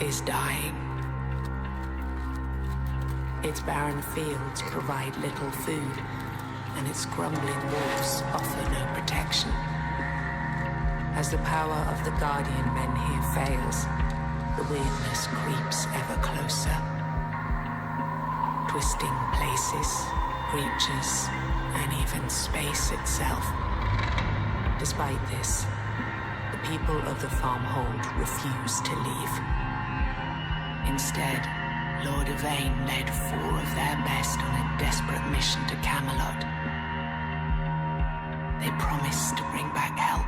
is dying. Its barren fields provide little food, and its crumbling walls offer no protection. As the power of the Guardian Menhir fails, the weirdness creeps ever closer. Twisting places, creatures, and even space itself. Despite this, the people of the Farmhold refuse to leave. Instead, Lord Awaken led 4 of their best on a desperate mission to Camelot. They promised to bring back help.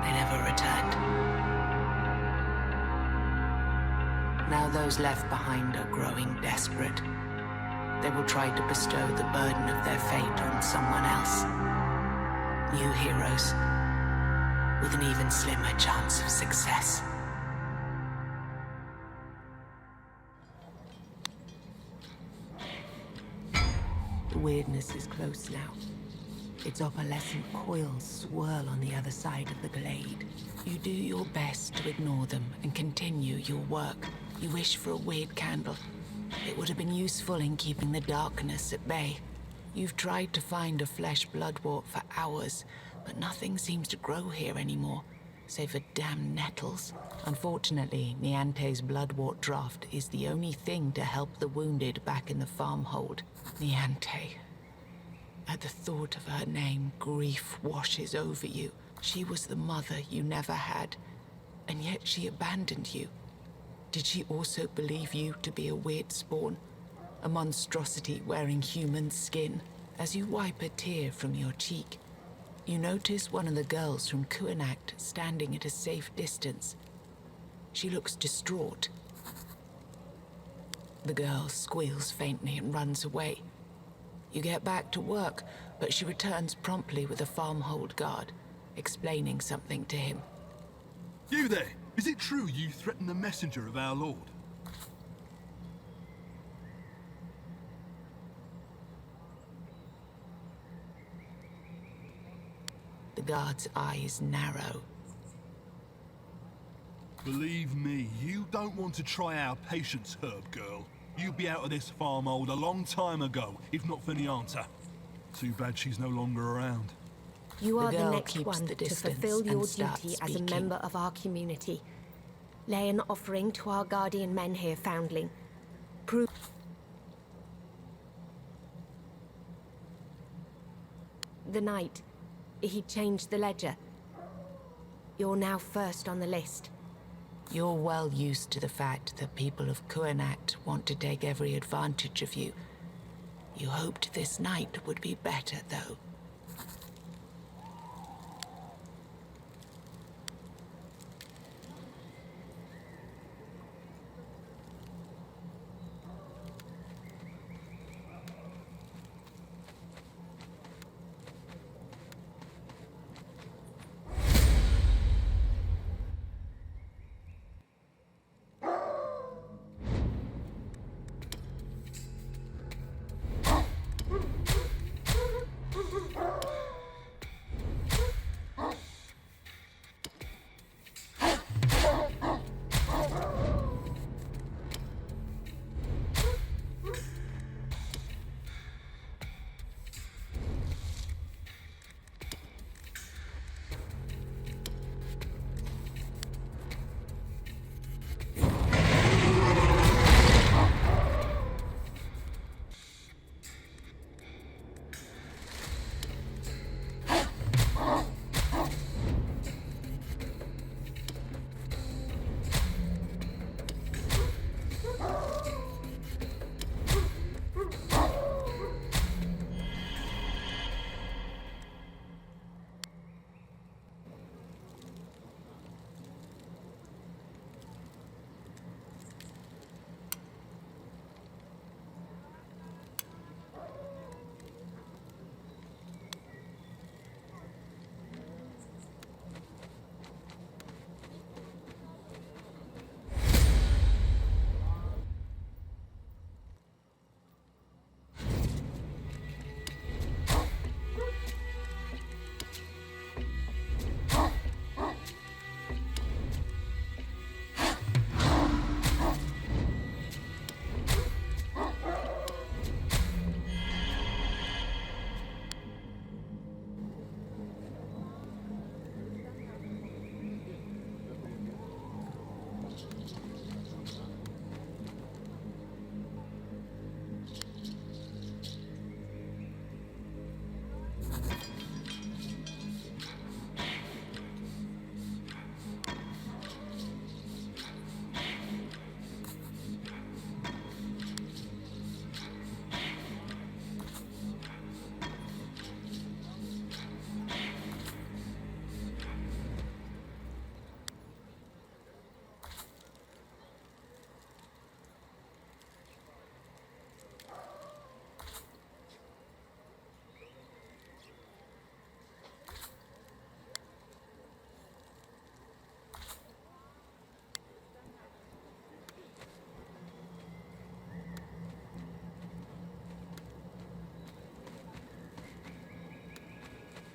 They never returned. Now those left behind are growing desperate. They will try to bestow the burden of their fate on someone else. New heroes, with an even slimmer chance of success. The weirdness is close now. Its opalescent coils swirl on the other side of the glade. You do your best to ignore them and continue your work. You wish for a weird candle. It would have been useful in keeping the darkness at bay. You've tried to find a flesh bloodwort for hours, but nothing seems to grow here anymore, save for damn nettles. Unfortunately, Niante's bloodwort draft is the only thing to help the wounded back in the farmhold. Niante. At the thought of her name, grief washes over you. She was the mother you never had, and yet she abandoned you. Did she also believe you to be a weird spawn? A monstrosity wearing human skin? As you wipe a tear from your cheek, you notice one of the girls from Kuanacht standing at a safe distance. She looks distraught. The girl squeals faintly and runs away. You get back to work, but she returns promptly with a farmhold guard, explaining something to him. You there! Is it true you threatened the messenger of our Lord? The guard's eyes narrow. Believe me, you don't want to try our patience, Herb girl. You'd be out of this farmhold a long time ago, if not for Nianta. Too bad she's no longer around. You are the next one to fulfill your duty as a member of our community. Lay an offering to our Guardian Menhir foundling. Prove the night he changed the ledger. You're now first on the list. You're well used to the fact that people of Kuanacht want to take every advantage of you. You hoped this night would be better, though.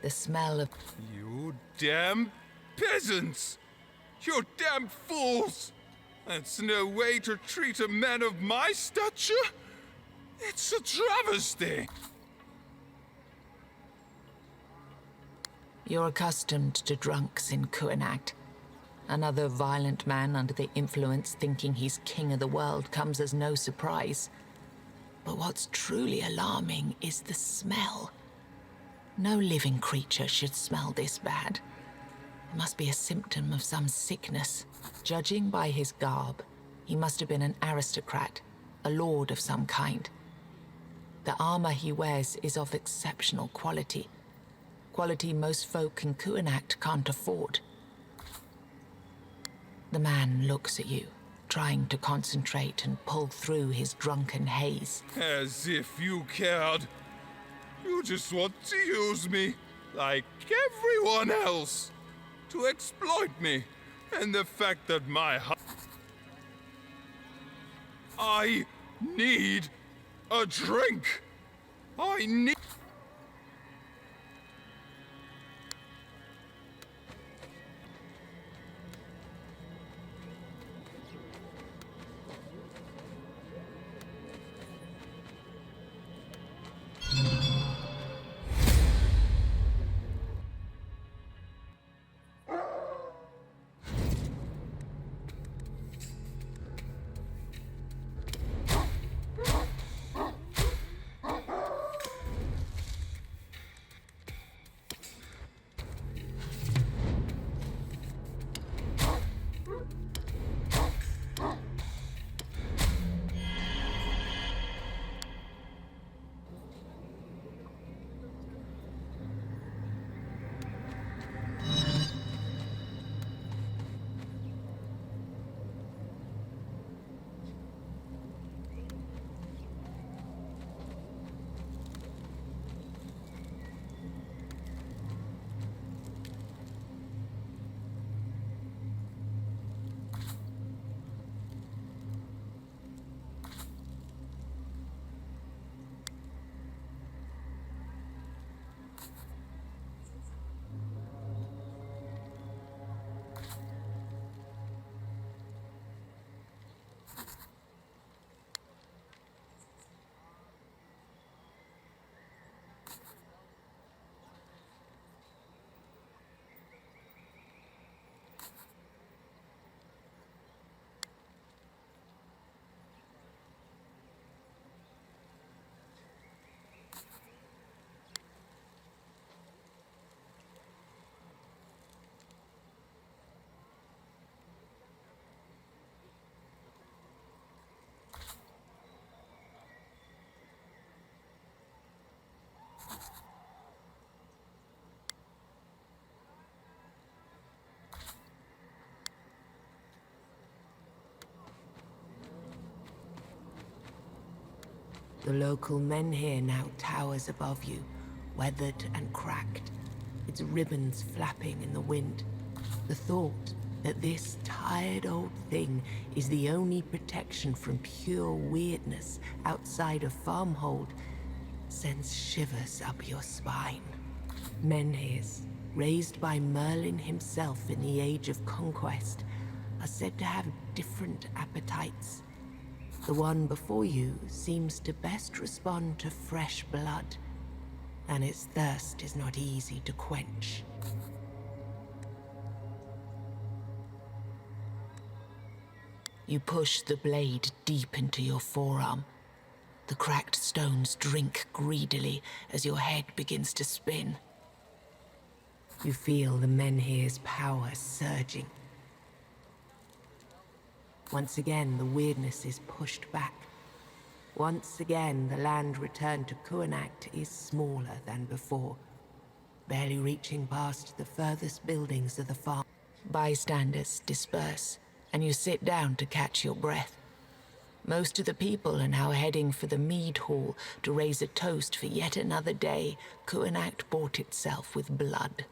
The smell of... You damn peasants! You damn fools! That's no way to treat a man of my stature! It's a travesty! You're accustomed to drunks in Kuanacht. Another violent man under the influence thinking he's king of the world comes as no surprise. But what's truly alarming is the smell. No living creature should smell this bad. It must be a symptom of some sickness. Judging by his garb, he must have been an aristocrat, a lord of some kind. The armor he wears is of exceptional quality. Quality most folk in Kuanacht can't afford. The man looks at you, trying to concentrate and pull through his drunken haze. As if you cared. You just want to use me, like everyone else, to exploit me, and the fact that I need a drink. I need... The local menhir now towers above you, weathered and cracked, its ribbons flapping in the wind. The thought that this tired old thing is the only protection from pure weirdness outside a farmhold sends shivers up your spine. Menhirs, raised by Merlin himself in the Age of Conquest, are said to have different appetites. The one before you seems to best respond to fresh blood, and its thirst is not easy to quench. You push the blade deep into your forearm. The cracked stones drink greedily as your head begins to spin. You feel the menhir's power surging. Once again, the weirdness is pushed back. Once again, the land returned to Kuanacht is smaller than before, barely reaching past the furthest buildings of the farm. Bystanders disperse, and you sit down to catch your breath. Most of the people are now heading for the mead hall to raise a toast for yet another day Kuanacht bought itself with blood.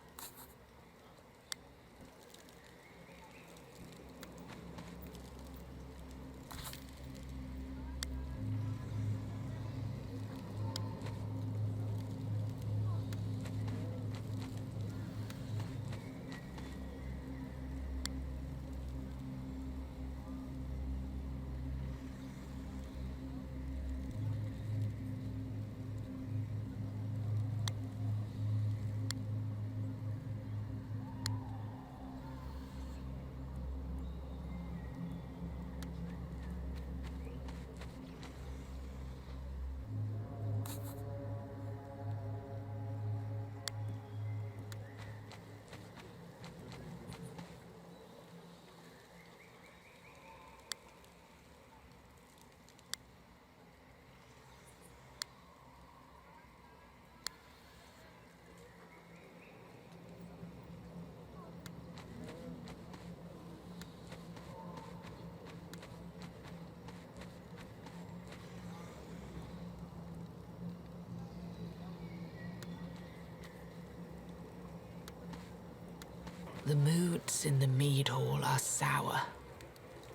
The moods in the mead hall are sour.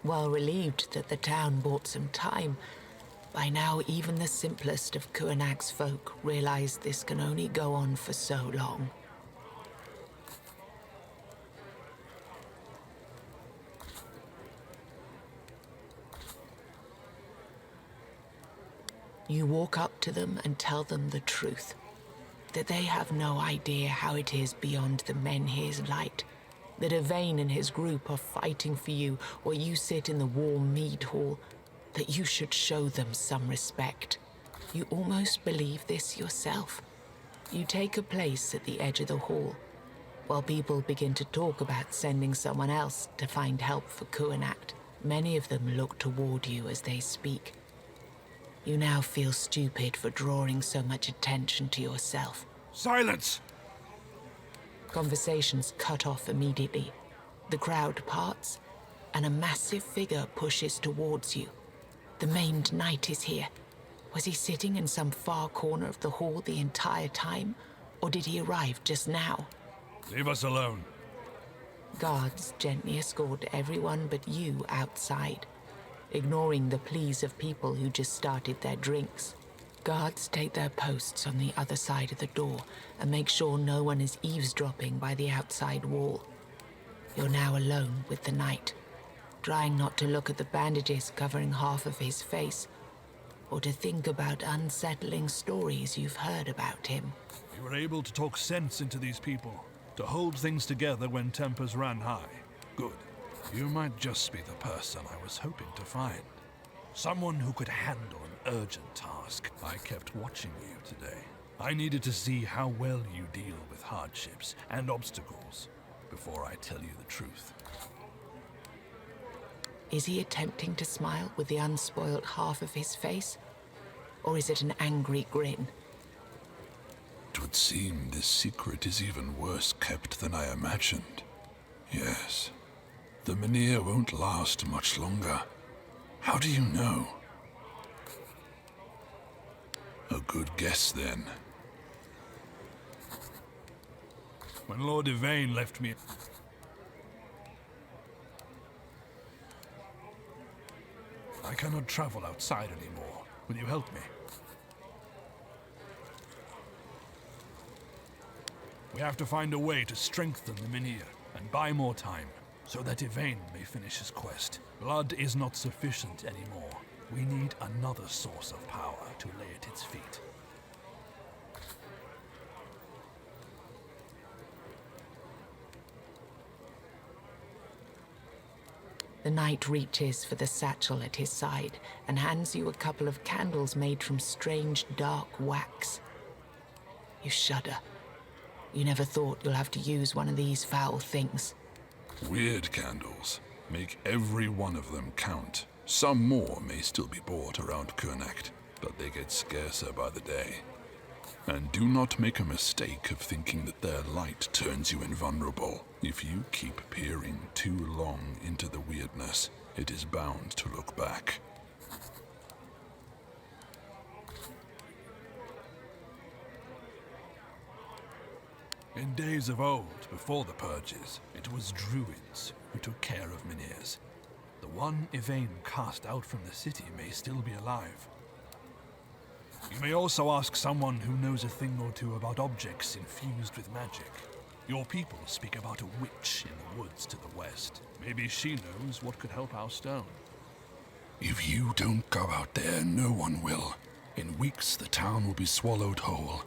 While relieved that the town bought some time, by now even the simplest of Kuanag's folk realize this can only go on for so long. You walk up to them and tell them the truth, that they have no idea how it is beyond the Menhirs' light, that Yvain and his group are fighting for you while you sit in the warm mead hall, that you should show them some respect. You almost believe this yourself. You take a place at the edge of the hall, while people begin to talk about sending someone else to find help for Kuanag. Many of them look toward you as they speak. You now feel stupid for drawing so much attention to yourself. Silence! Conversations cut off immediately. The crowd parts, and a massive figure pushes towards you. The maimed knight is here. Was he sitting in some far corner of the hall the entire time, or did he arrive just now? Leave us alone. Guards gently escort everyone but you outside, ignoring the pleas of people who just started their drinks. Guards take their posts on the other side of the door and make sure no one is eavesdropping by the outside wall. You're now alone with the knight, trying not to look at the bandages covering half of his face, or to think about unsettling stories you've heard about him. You were able to talk sense into these people, to hold things together when tempers ran high. Good. You might just be the person I was hoping to find. Someone who could handle an urgent task. I kept watching you today. I needed to see how well you deal with hardships and obstacles before I tell you the truth. Is he attempting to smile with the unspoiled half of his face? Or is it an angry grin? It would seem this secret is even worse kept than I imagined. Yes. The Menhir won't last much longer. How do you know? A good guess, then. When Lord Yvain left me... I cannot travel outside anymore. Will you help me? We have to find a way to strengthen the Menhir and buy more time, so that Yvain may finish his quest. Blood is not sufficient anymore. We need another source of power to lay at its feet. The knight reaches for the satchel at his side and hands you a couple of candles made from strange dark wax. You shudder. You never thought you'll have to use one of these foul things. Weird candles. Make every one of them count. Some more may still be bought around Kuanag, but they get scarcer by the day. And do not make a mistake of thinking that their light turns you invulnerable. If you keep peering too long into the weirdness, it is bound to look back. In days of old, before the purges, it was druids who took care of Menhirs. The one Yvain cast out from the city may still be alive. You may also ask someone who knows a thing or two about objects infused with magic. Your people speak about a witch in the woods to the west. Maybe she knows what could help our stone. If you don't go out there, no one will. In weeks, the town will be swallowed whole.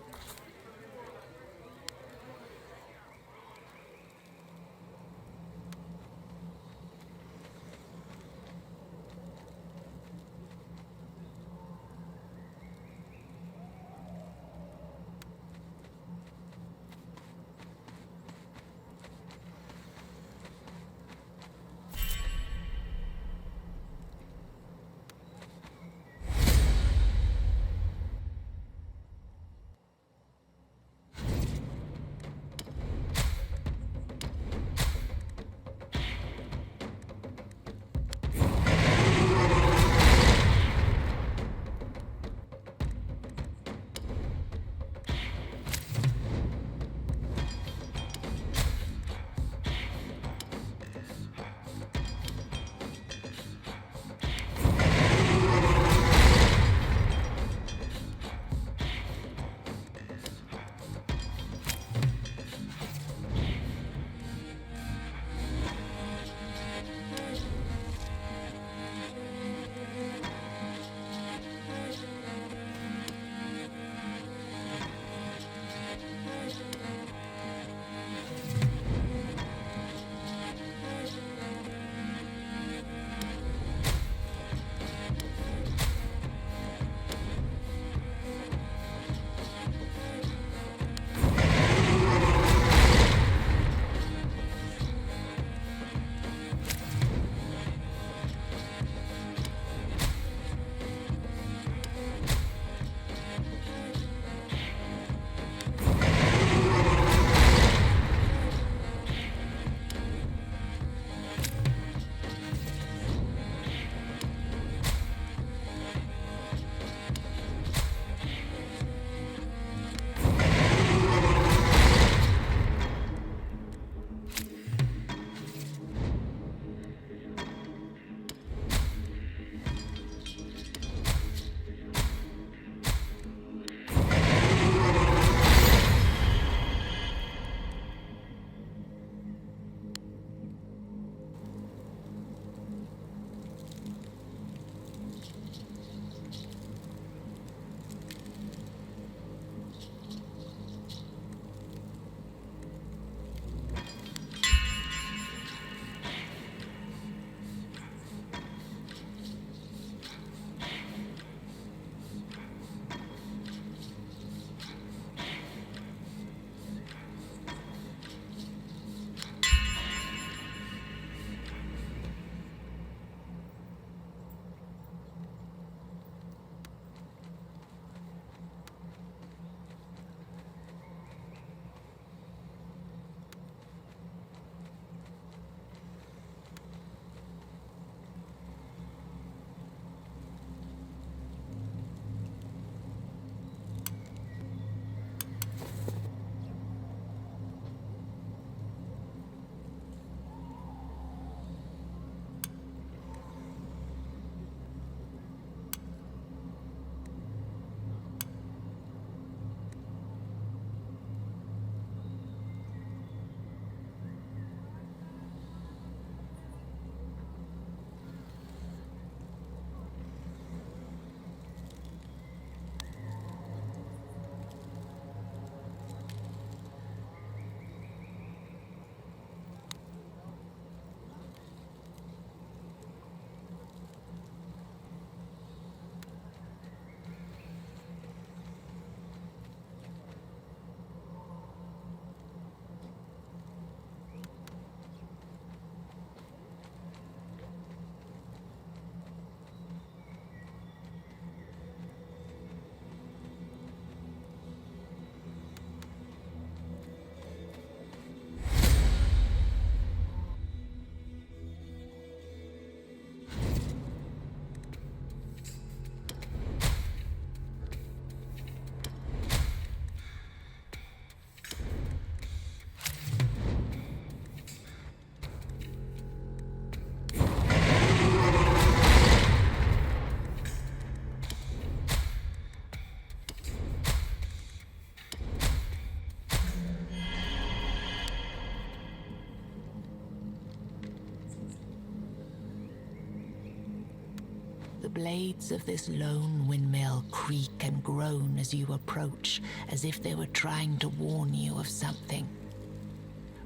blades of this lone windmill creak and groan as you approach, as if they were trying to warn you of something.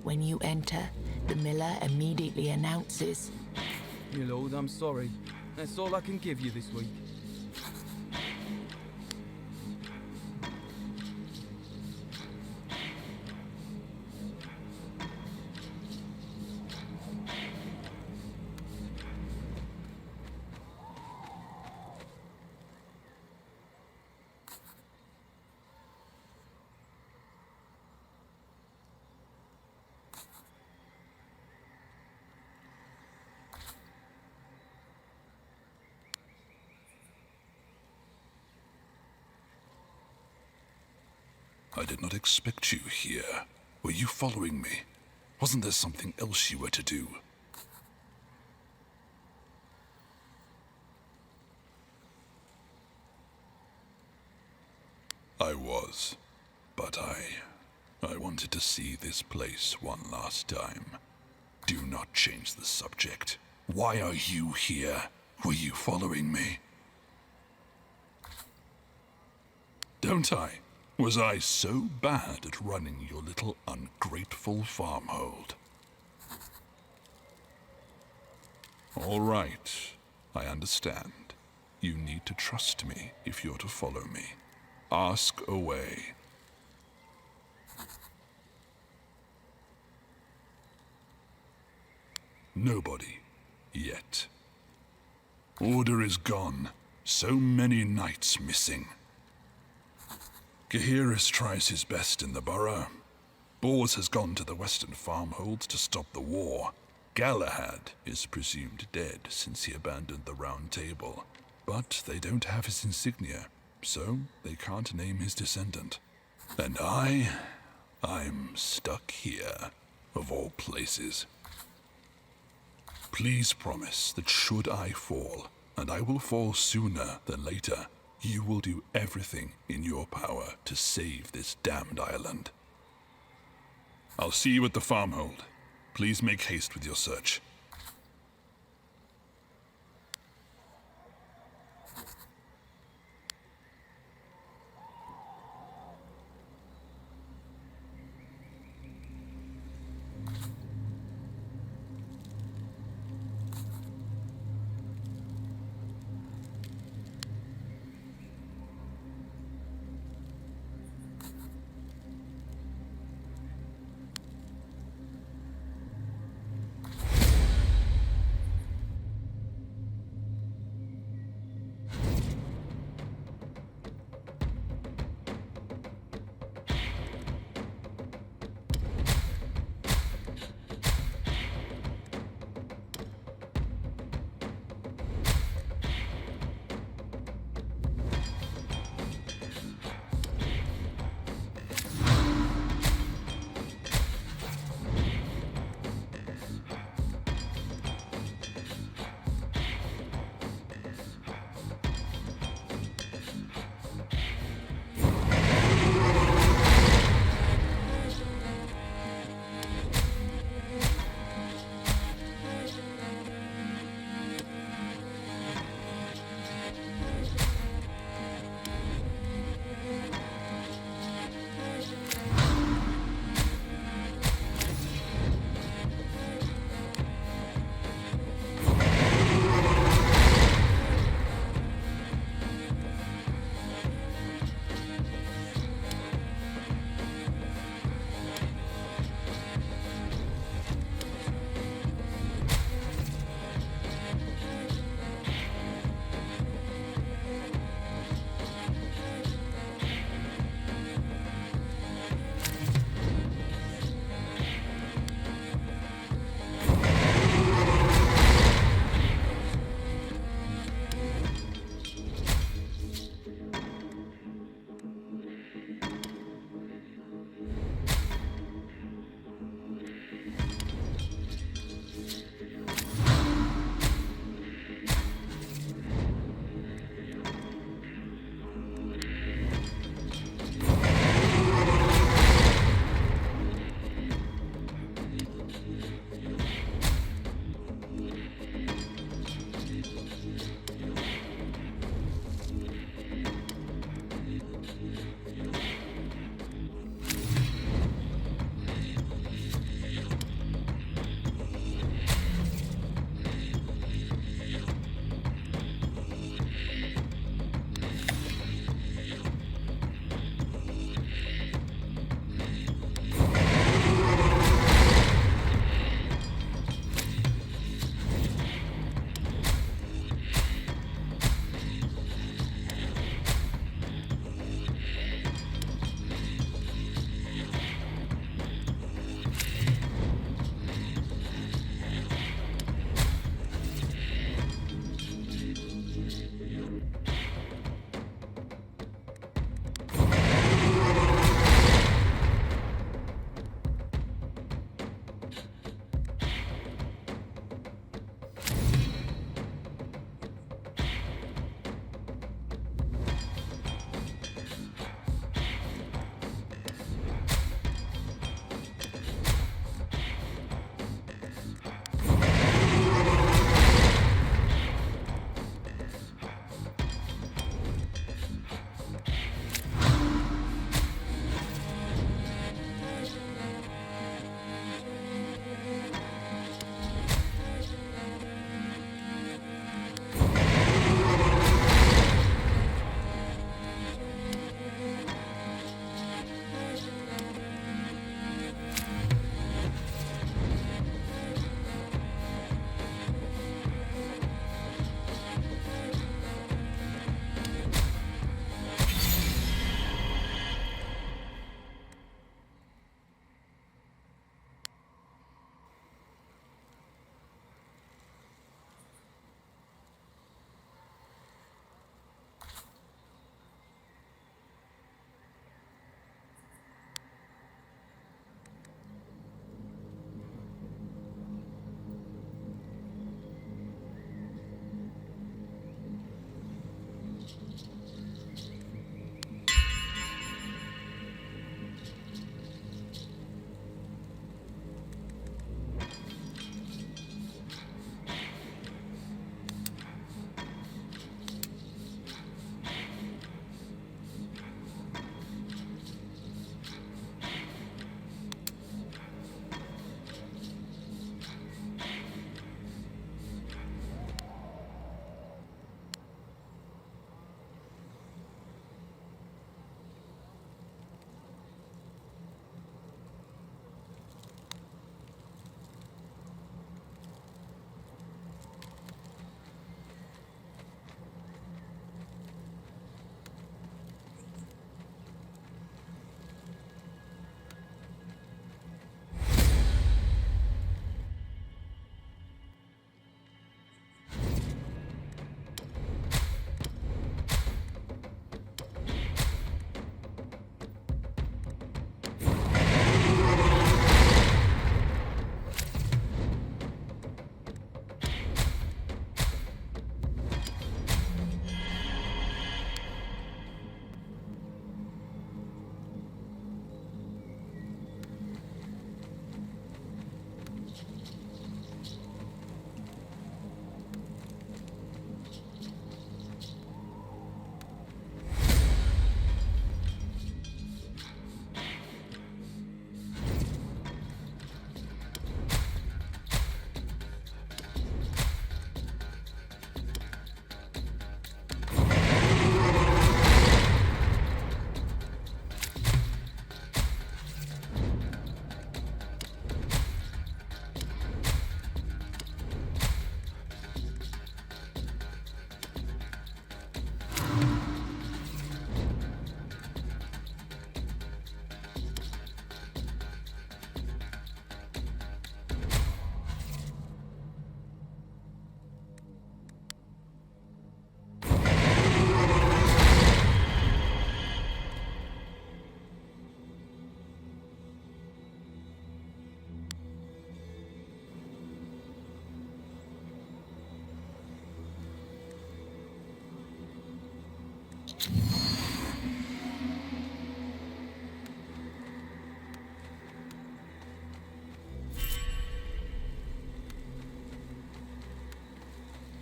When you enter, the miller immediately announces, "My lord, I'm sorry. That's all I can give you this week." I did not expect you here. Were you following me? Wasn't there something else you were to do? I was, but I wanted to see this place one last time. Do not change the subject. Why are you here? Were you following me? Don't I? Was I so bad at running your little ungrateful farmhold? All right, I understand. You need to trust me if you're to follow me. Ask away. Nobody, yet. Order is gone. So many knights missing. Gaheris tries his best in the borough. Bors has gone to the western farmholds to stop the war. Galahad is presumed dead since he abandoned the Round Table. But they don't have his insignia, so they can't name his descendant. And I'm stuck here, of all places. Please promise that should I fall, and I will fall sooner than later, you will do everything in your power to save this damned island. I'll see you at the farmhold. Please make haste with your search.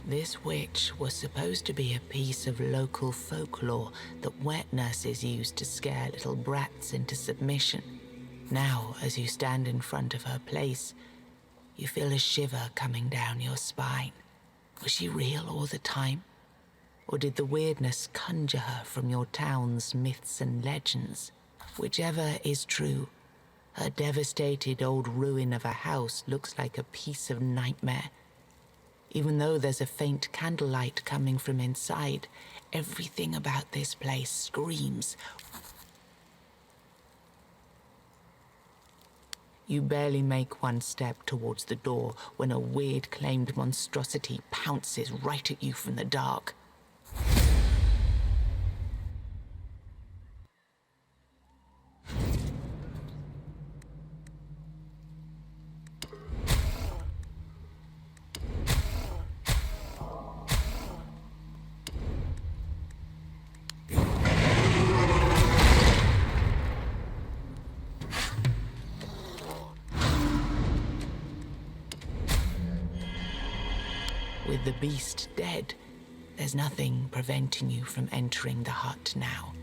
This witch was supposed to be a piece of local folklore that wet nurses used to scare little brats into submission. Now, as you stand in front of her place, you feel a shiver coming down your spine. Was she real all the time? Or did the weirdness conjure her from your town's myths and legends? Whichever is true, her devastated old ruin of a house looks like a piece of nightmare. Even though there's a faint candlelight coming from inside, everything about this place screams. You barely make one step towards the door when a weird-claimed monstrosity pounces right at you from the dark. With the beast dead, there's nothing preventing you from entering the hut now.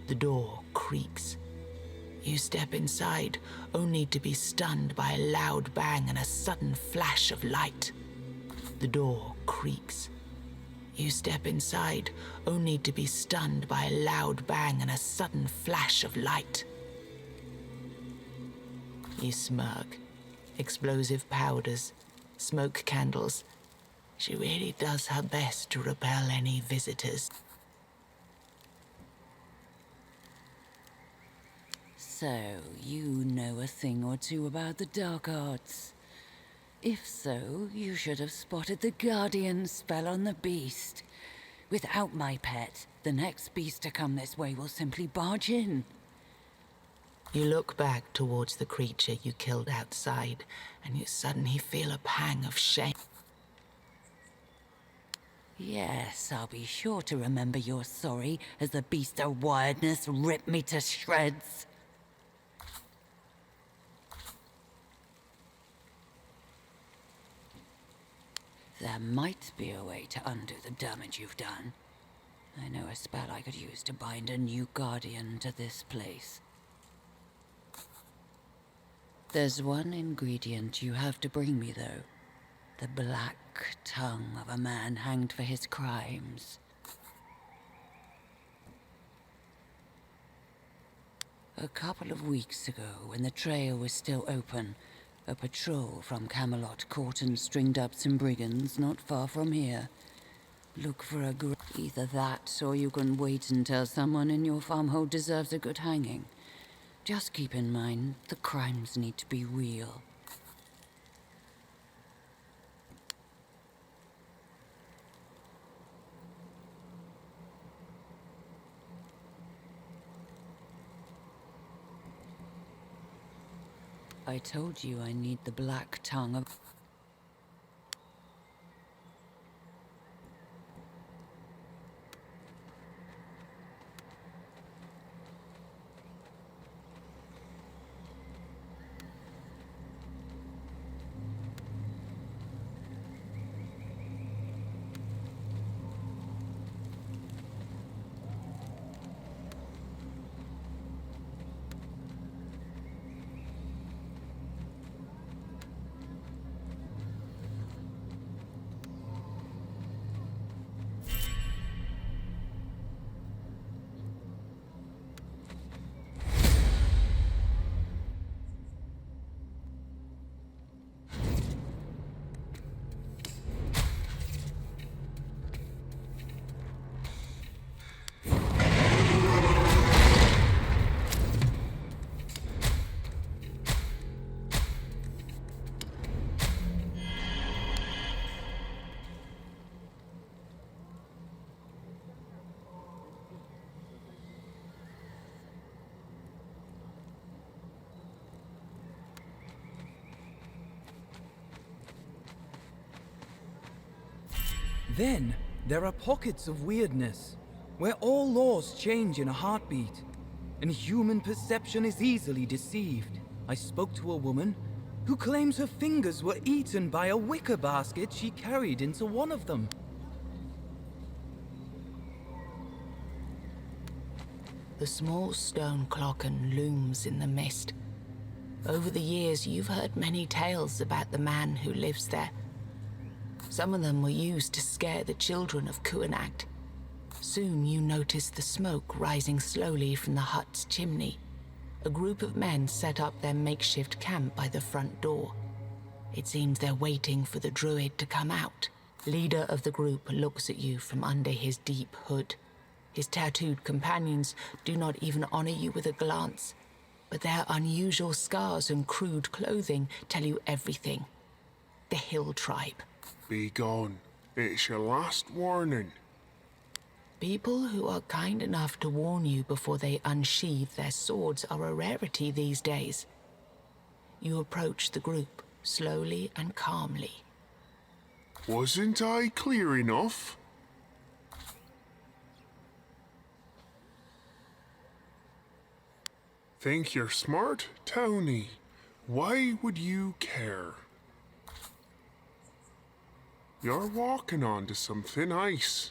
The door creaks. You step inside, only to be stunned by a loud bang and a sudden flash of light. The door creaks. You step inside, only to be stunned by a loud bang and a sudden flash of light. You smirk. Explosive powders, smoke candles. She really does her best to repel any visitors. So, you know a thing or two about the dark arts. If so, you should have spotted the Guardian spell on the beast. Without my pet, the next beast to come this way will simply barge in. You look back towards the creature you killed outside, and you suddenly feel a pang of shame. Yes, I'll be sure to remember you're sorry as the beast of wiredness ripped me to shreds. There might be a way to undo the damage you've done. I know a spell I could use to bind a new guardian to this place. There's one ingredient you have to bring me, though. The black tongue of a man hanged for his crimes. A couple of weeks ago, when the trail was still open, a patrol from Camelot caught and stringed up some brigands not far from here. Look for either that, or you can wait until someone in your farmhold deserves a good hanging. Just keep in mind, the crimes need to be real. I told you I need the black tongue of... Then, there are pockets of weirdness, where all laws change in a heartbeat, and human perception is easily deceived. I spoke to a woman who claims her fingers were eaten by a wicker basket she carried into one of them. The small stone clocken looms in the mist. Over the years, you've heard many tales about the man who lives there. Some of them were used to scare the children of Kuanacht. Soon you notice the smoke rising slowly from the hut's chimney. A group of men set up their makeshift camp by the front door. It seems they're waiting for the druid to come out. Leader of the group looks at you from under his deep hood. His tattooed companions do not even honor you with a glance, but their unusual scars and crude clothing tell you everything. The Hill Tribe. Be gone. It's your last warning. People who are kind enough to warn you before they unsheathe their swords are a rarity these days. You approach the group, slowly and calmly. Wasn't I clear enough? Think you're smart, Tony? Why would you care? You're walking onto some thin ice.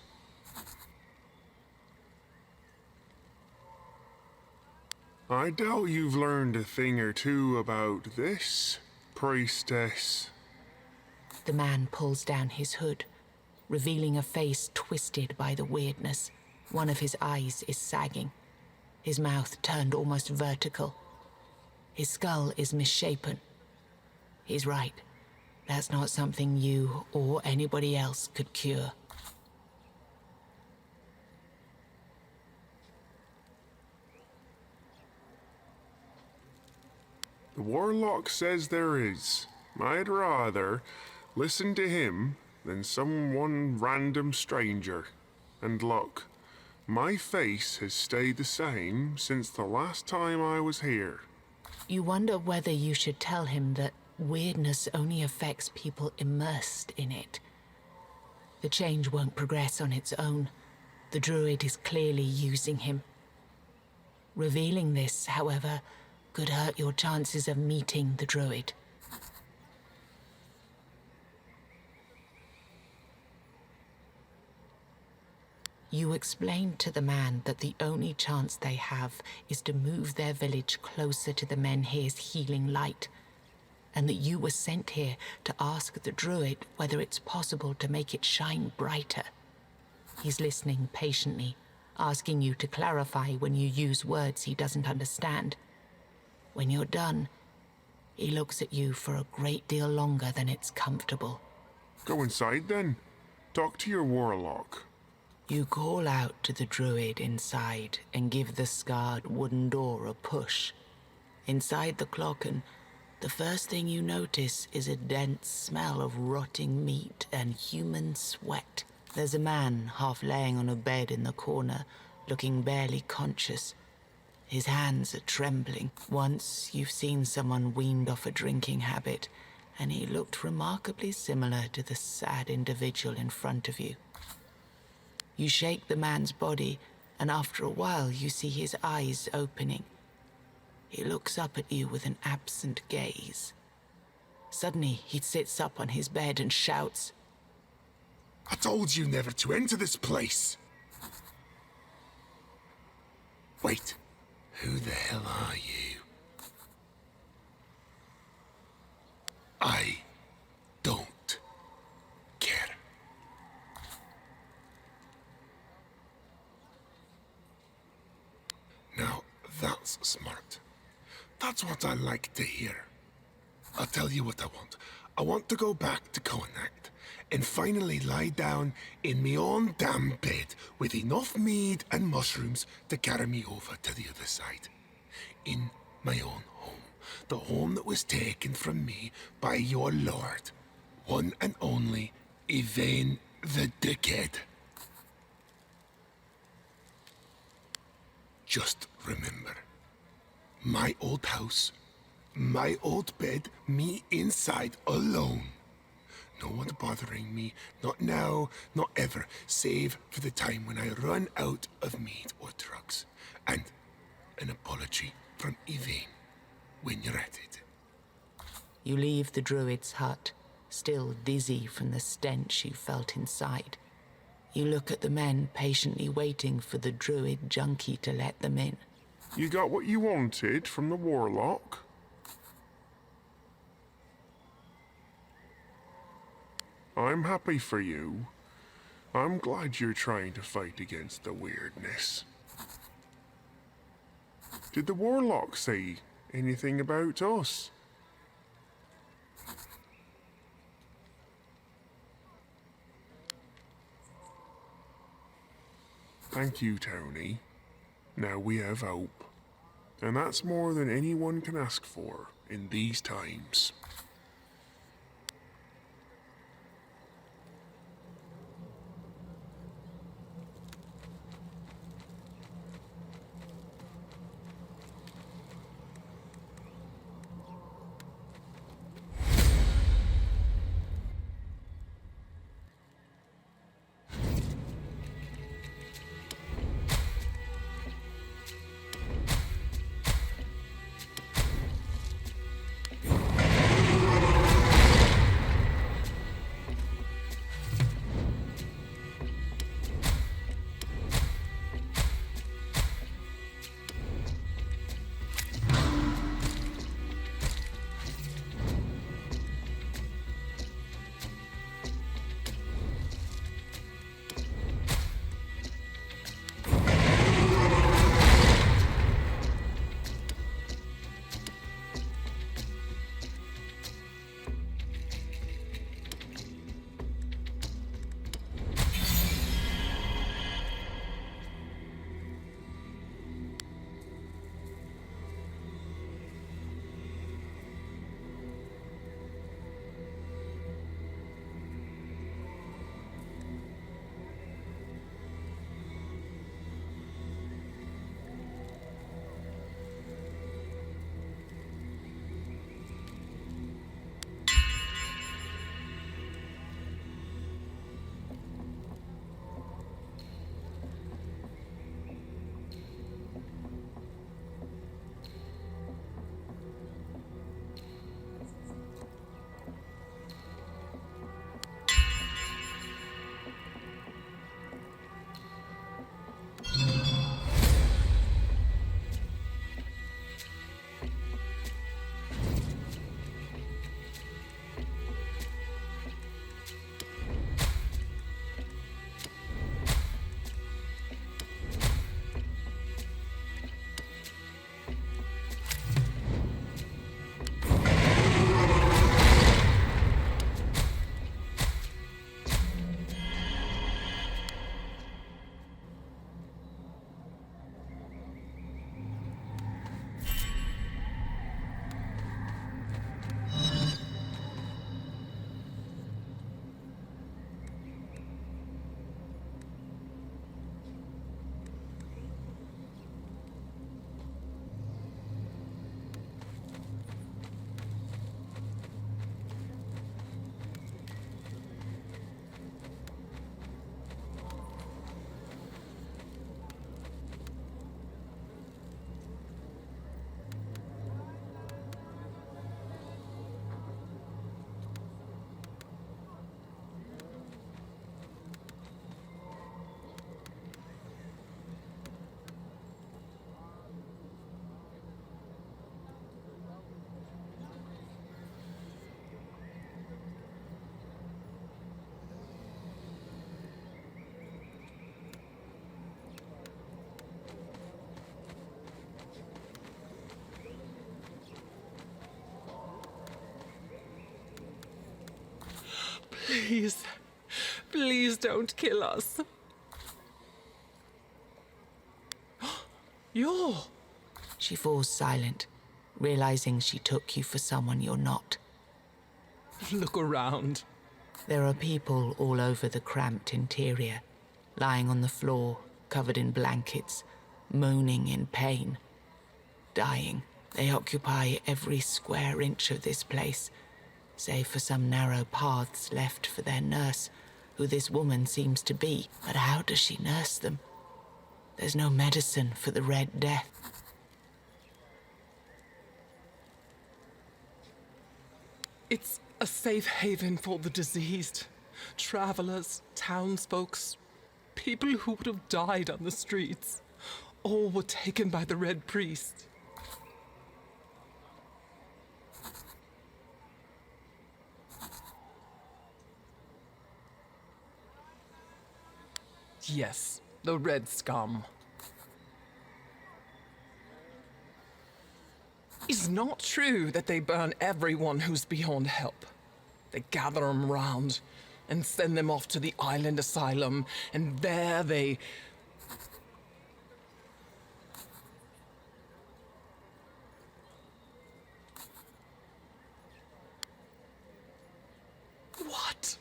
I doubt you've learned a thing or two about this, priestess. The man pulls down his hood, revealing a face twisted by the weirdness. One of his eyes is sagging, his mouth turned almost vertical. His skull is misshapen. He's right. That's not something you or anybody else could cure. The warlock says there is. I'd rather listen to him than some random stranger. And look, my face has stayed the same since the last time I was here. You wonder whether you should tell him that weirdness only affects people immersed in it. The change won't progress on its own. The druid is clearly using him. Revealing this, however, could hurt your chances of meeting the druid. You explained to the man that the only chance they have is to move their village closer to the Menhirs' healing light, and that you were sent here to ask the druid whether it's possible to make it shine brighter. He's listening patiently, asking you to clarify when you use words he doesn't understand. When you're done, he looks at you for a great deal longer than it's comfortable. Go inside then. Talk to your warlock. You call out to the druid inside and give the scarred wooden door a push. Inside the clocken, the first thing you notice is a dense smell of rotting meat and human sweat. There's a man half laying on a bed in the corner, looking barely conscious. His hands are trembling. Once you've seen someone weaned off a drinking habit, and he looked remarkably similar to the sad individual in front of you. You shake the man's body, and after a while you see his eyes opening. He looks up at you with an absent gaze. Suddenly, he sits up on his bed and shouts, I told you never to enter this place! Wait, who the hell are you? I don't care. Now, that's smart. That's what I like to hear. I'll tell you what I want. I want to go back to Kuanacht and finally lie down in me own damn bed with enough mead and mushrooms to carry me over to the other side. In my own home. The home that was taken from me by your lord. One and only Yvain the Dickhead. Just remember, my old house, my old bed, me inside alone. No one's bothering me. Not now, not ever. Save for the time when I run out of meat or drugs. And an apology from Yvain when you're at it. You leave the druid's hut, still dizzy from the stench you felt inside. You look at the men patiently waiting for the druid junkie to let them in. You got what you wanted from the warlock? I'm happy for you. I'm glad you're trying to fight against the weirdness. Did the warlock say anything about us? Thank you, Tony. Now we have hope. And that's more than anyone can ask for in these times. Please, please don't kill us. You're... She falls silent, realizing she took you for someone you're not. Look around. There are people all over the cramped interior, lying on the floor, covered in blankets, moaning in pain, dying. They occupy every square inch of this place, save for some narrow paths left for their nurse, who this woman seems to be. But how does she nurse them? There's no medicine for the Red Death. It's a safe haven for the diseased. Travelers, townsfolks, people who would have died on the streets. All were taken by the Red Priest. Yes, the Red Scum. It's not true that they burn everyone who's beyond help. They gather them round and send them off to the island asylum, and there they... What?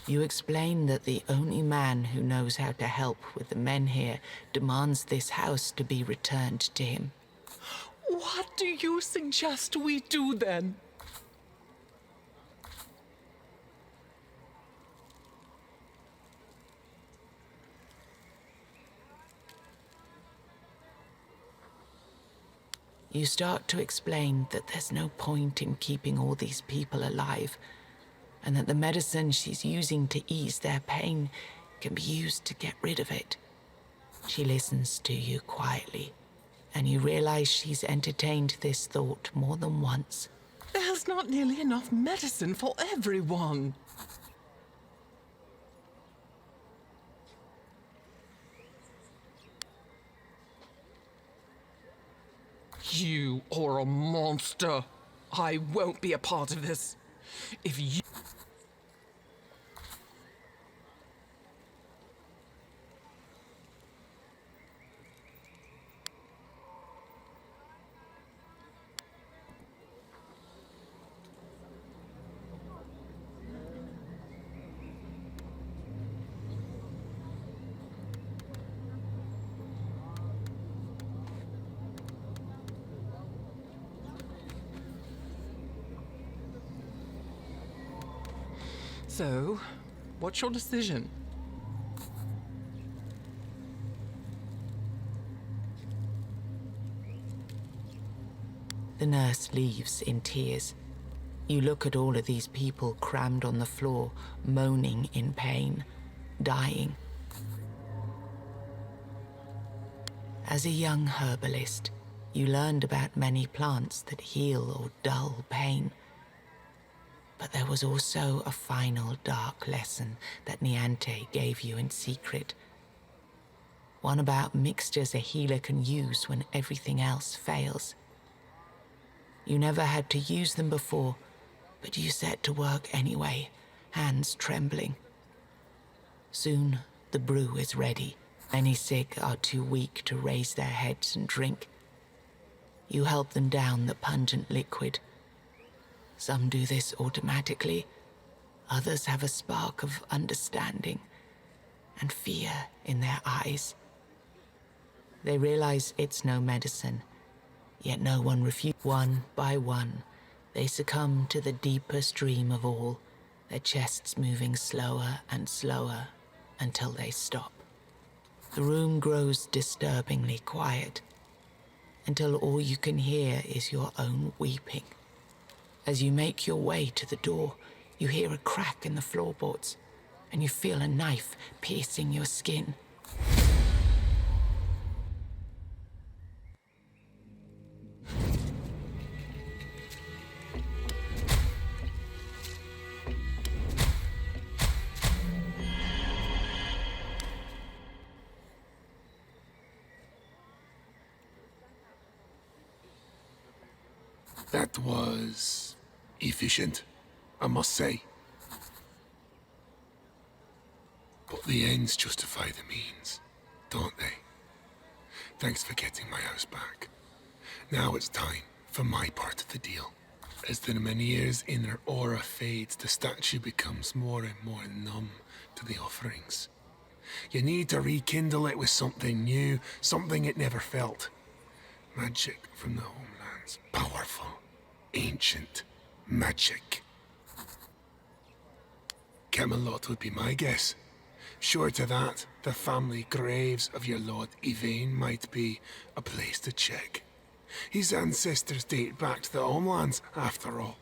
You explain that the only man who knows how to help with the Menhir demands this house to be returned to him. What do you suggest we do then? You start to explain that there's no point in keeping all these people alive, and that the medicine she's using to ease their pain can be used to get rid of it. She listens to you quietly, and you realize she's entertained this thought more than once. There's not nearly enough medicine for everyone. You are a monster. I won't be a part of this. If you... So, what's your decision? The nurse leaves in tears. You look at all of these people crammed on the floor, moaning in pain, dying. As a young herbalist, you learned about many plants that heal or dull pain. But there was also a final dark lesson that Niante gave you in secret. One about mixtures a healer can use when everything else fails. You never had to use them before, but you set to work anyway, hands trembling. Soon, the brew is ready. Many sick are too weak to raise their heads and drink. You help them down the pungent liquid. Some do this automatically. Others have a spark of understanding and fear in their eyes. They realize it's no medicine, yet no one refuses. One by one, they succumb to the deepest dream of all, their chests moving slower and slower until they stop. The room grows disturbingly quiet, until all you can hear is your own weeping. As you make your way to the door, you hear a crack in the floorboards, and you feel a knife piercing your skin. That was efficient, I must say. But the ends justify the means, don't they? Thanks for getting my house back. Now it's time for my part of the deal. As the Menhir's inner aura fades, the statue becomes more and more numb to the offerings. You need to rekindle it with something new, something it never felt. Magic from the homelands, powerful, ancient, magic. Camelot would be my guess. Short of that, the family graves of your Lord Yvain might be a place to check. His ancestors date back to the homelands, after all.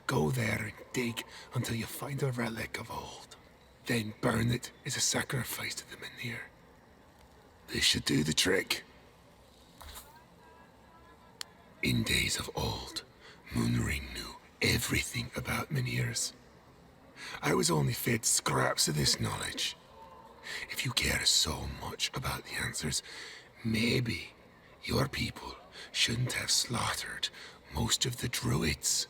Go there and dig until you find a relic of old. Then burn it as a sacrifice to the Menhir. This should do the trick. In days of old, Moonring knew everything about Menhirs. I was only fed scraps of this knowledge. If you care so much about the answers, maybe your people shouldn't have slaughtered most of the druids.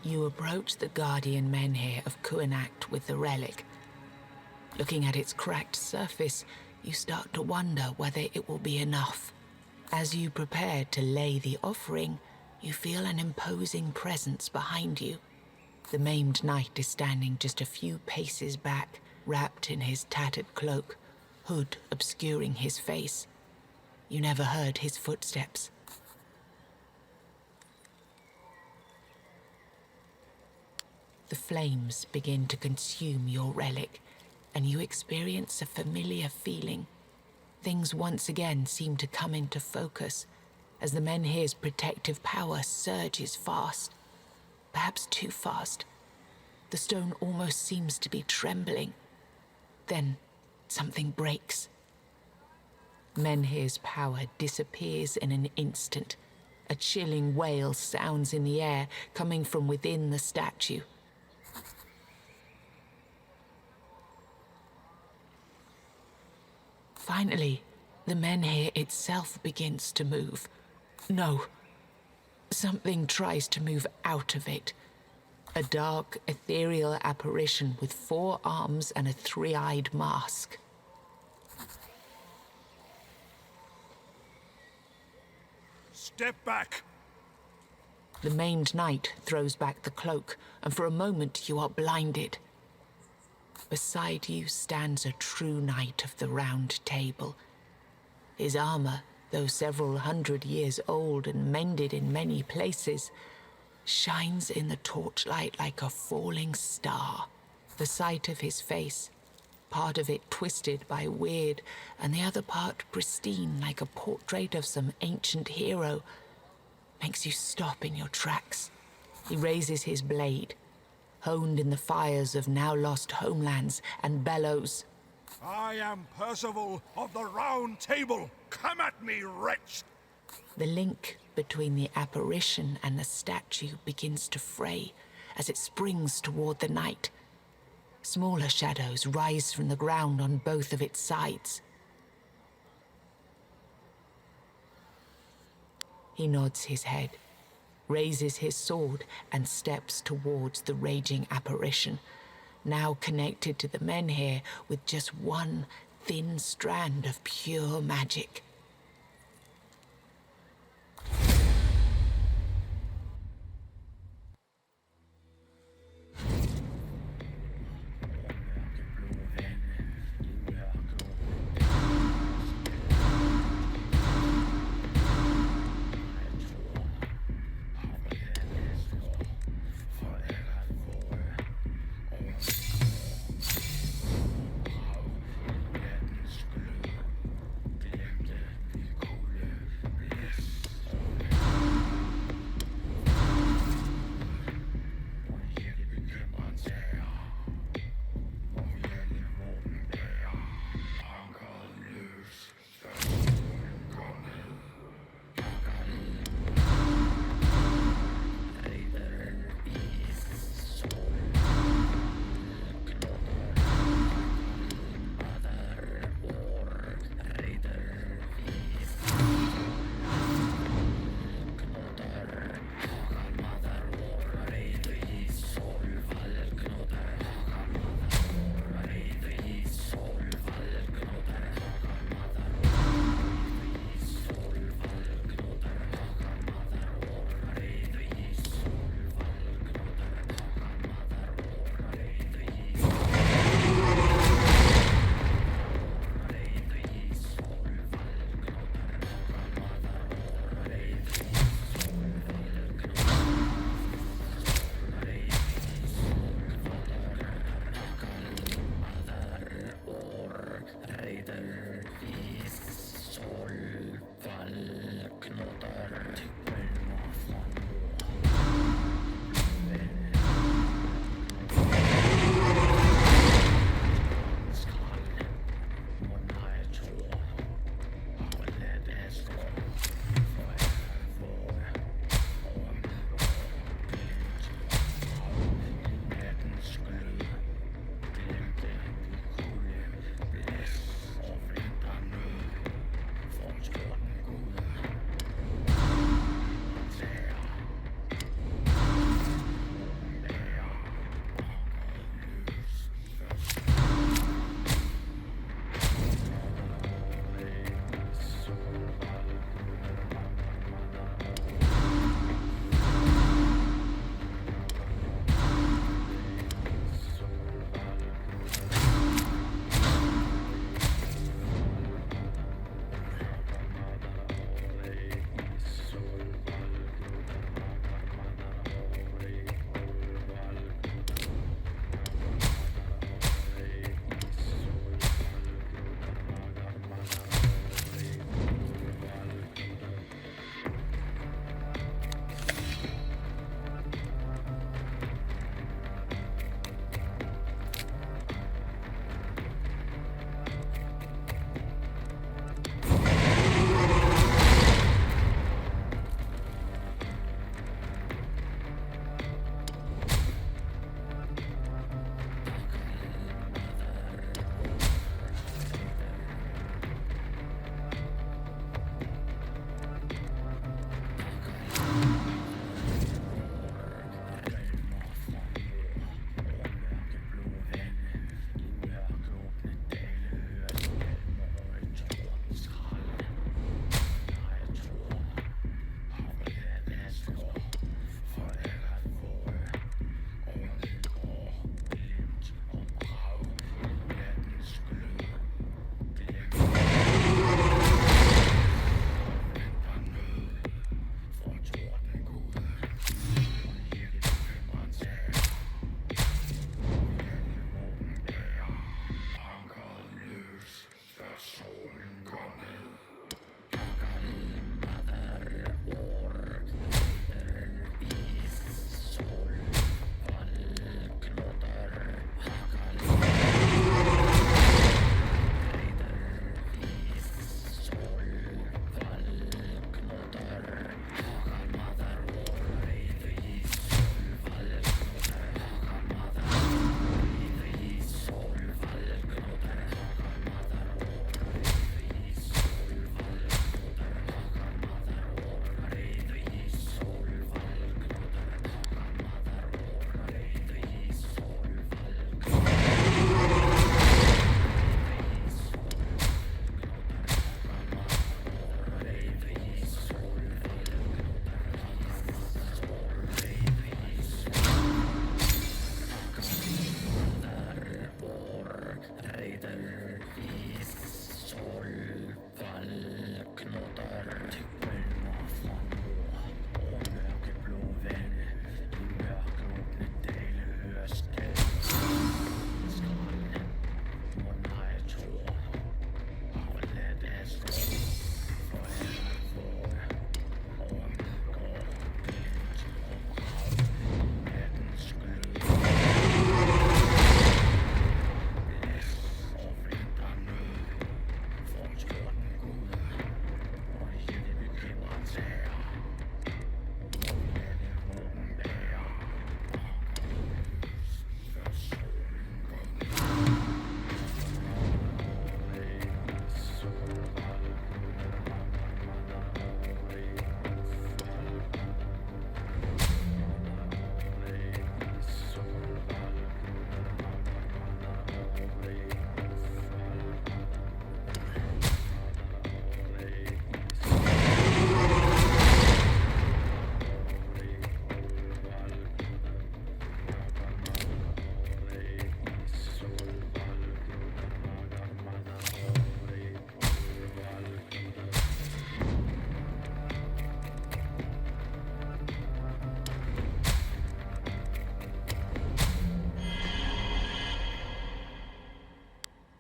You approach the Guardian Menhir of Kuanacht with the relic. Looking at its cracked surface, you start to wonder whether it will be enough. As you prepare to lay the offering, you feel an imposing presence behind you. The maimed knight is standing just a few paces back, wrapped in his tattered cloak, hood obscuring his face. You never heard his footsteps. The flames begin to consume your relic, and you experience a familiar feeling. Things once again seem to come into focus as the Menhir's protective power surges fast. Perhaps too fast. The stone almost seems to be trembling. Then something breaks. Menhir's power disappears in an instant. A chilling wail sounds in the air, coming from within the statue. Finally, the Menhir itself begins to move. No. Something tries to move out of it. A dark, ethereal apparition with 4 arms and a 3-eyed mask. Step back! The maimed knight throws back the cloak, and for a moment you are blinded. Beside you stands a true knight of the Round Table. His armor, though several hundred years old and mended in many places, shines in the torchlight like a falling star. The sight of his face, part of it twisted by weird, and the other part pristine like a portrait of some ancient hero, makes you stop in your tracks. He raises his blade, honed in the fires of now lost homelands, and bellows, I am Percival of the Round Table! Come at me, wretch! The link between the apparition and the statue begins to fray as it springs toward the knight. Smaller shadows rise from the ground on both of its sides. He nods his head, raises his sword, and steps towards the raging apparition, now connected to the menhir with just one thin strand of pure magic.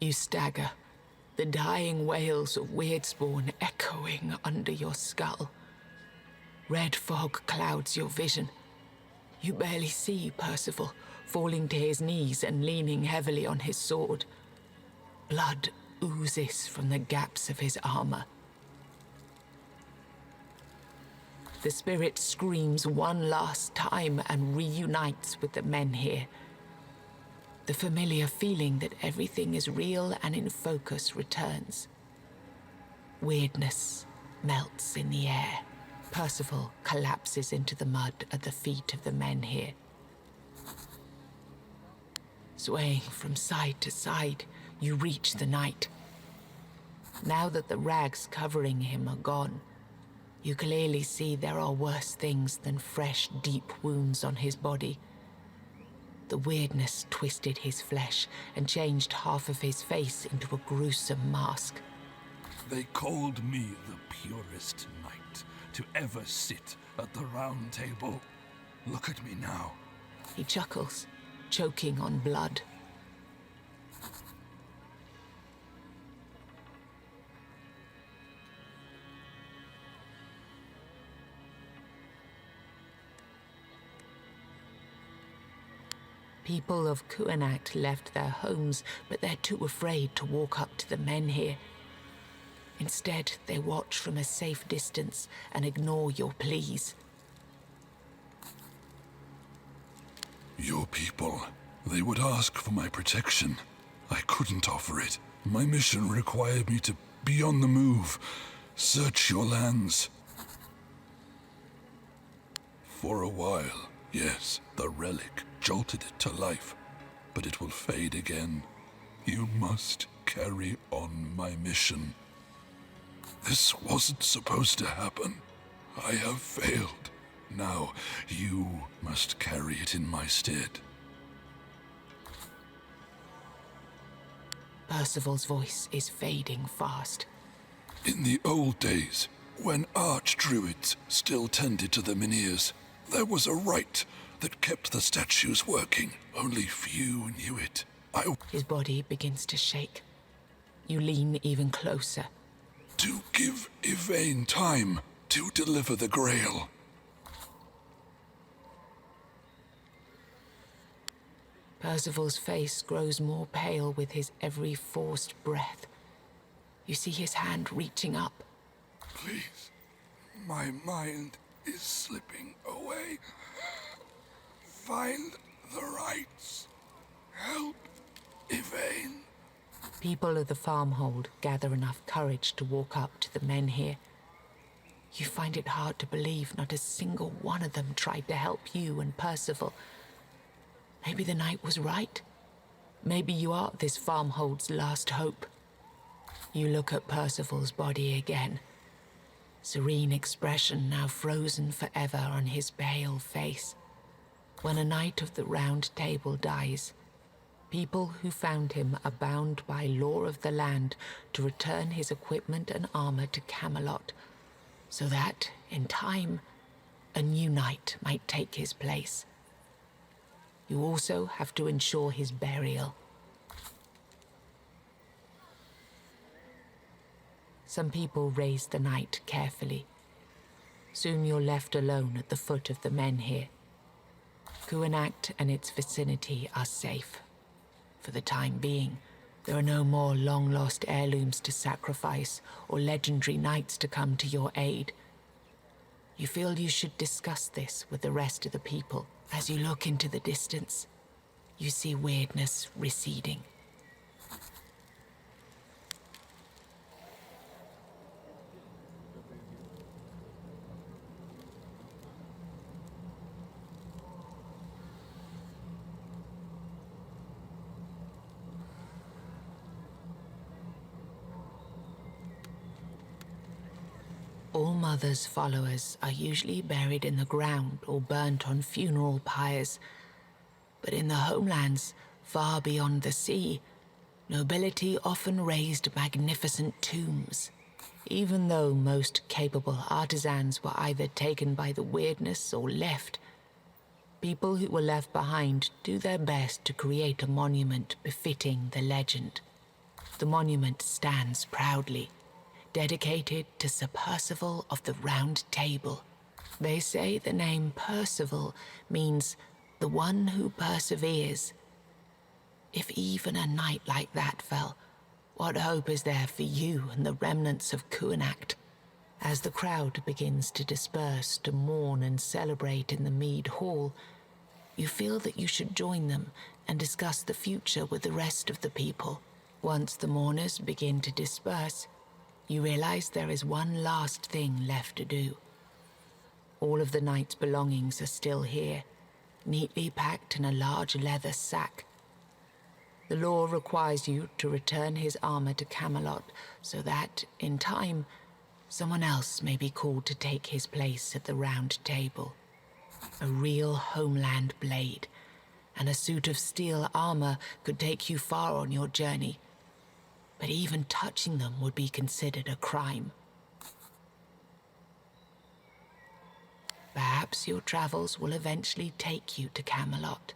You stagger, the dying wails of Weirdsporn echoing under your skull. Red fog clouds your vision. You barely see Percival, falling to his knees and leaning heavily on his sword. Blood oozes from the gaps of his armor. The spirit screams one last time and reunites with the Menhir. The familiar feeling that everything is real and in focus returns. Weirdness melts in the air. Percival collapses into the mud at the feet of the Menhir. Swaying from side to side, you reach the knight. Now that the rags covering him are gone, you clearly see there are worse things than fresh, deep wounds on his body. The weirdness twisted his flesh and changed half of his face into a gruesome mask. They called me the purest knight to ever sit at the round table. Look at me now. He chuckles, choking on blood. People of Kuanakt left their homes, but they're too afraid to walk up to the Menhir. Instead, they watch from a safe distance and ignore your pleas. Your people, they would ask for my protection. I couldn't offer it. My mission required me to be on the move, search your lands. For a while, yes, the relic jolted it to life, but it will fade again. You must carry on my mission. This wasn't supposed to happen. I have failed. Now, you must carry it in my stead. Percival's voice is fading fast. In the old days, when archdruids still tended to the Menhirs, there was a rite that kept the statues working. Only few knew it. His body begins to shake. You lean even closer. To give Yvain time to deliver the Grail. Percival's face grows more pale with his every forced breath. You see his hand reaching up. Please, my mind is slipping away. Find the rites. Help Yvain. People of the farmhold gather enough courage to walk up to the Menhir. You find it hard to believe not a single one of them tried to help you and Percival. Maybe the knight was right. Maybe you are this farmhold's last hope. You look at Percival's body again. Serene expression now frozen forever on his pale face. When a knight of the Round Table dies, people who found him are bound by law of the land to return his equipment and armor to Camelot, so that, in time, a new knight might take his place. You also have to ensure his burial. Some people raise the knight carefully. Soon you're left alone at the foot of the Menhir. Kuanakt and its vicinity are safe. For the time being, there are no more long-lost heirlooms to sacrifice or legendary knights to come to your aid. You feel you should discuss this with the rest of the people. As you look into the distance, you see weirdness receding. All Mother's followers are usually buried in the ground or burnt on funeral pyres. But in the homelands, far beyond the sea, nobility often raised magnificent tombs. Even though most capable artisans were either taken by the weirdness or left, people who were left behind do their best to create a monument befitting the legend. The monument stands proudly, dedicated to Sir Percival of the Round Table. They say the name Percival means the one who perseveres. If even a knight like that fell, what hope is there for you and the remnants of Kuanacht? As the crowd begins to disperse to mourn and celebrate in the Mead Hall, you feel that you should join them and discuss the future with the rest of the people. Once the mourners begin to disperse, you realize there is one last thing left to do. All of the knight's belongings are still here, neatly packed in a large leather sack. The law requires you to return his armor to Camelot so that, in time, someone else may be called to take his place at the Round Table. A real homeland blade and a suit of steel armor could take you far on your journey, but even touching them would be considered a crime. Perhaps your travels will eventually take you to Camelot.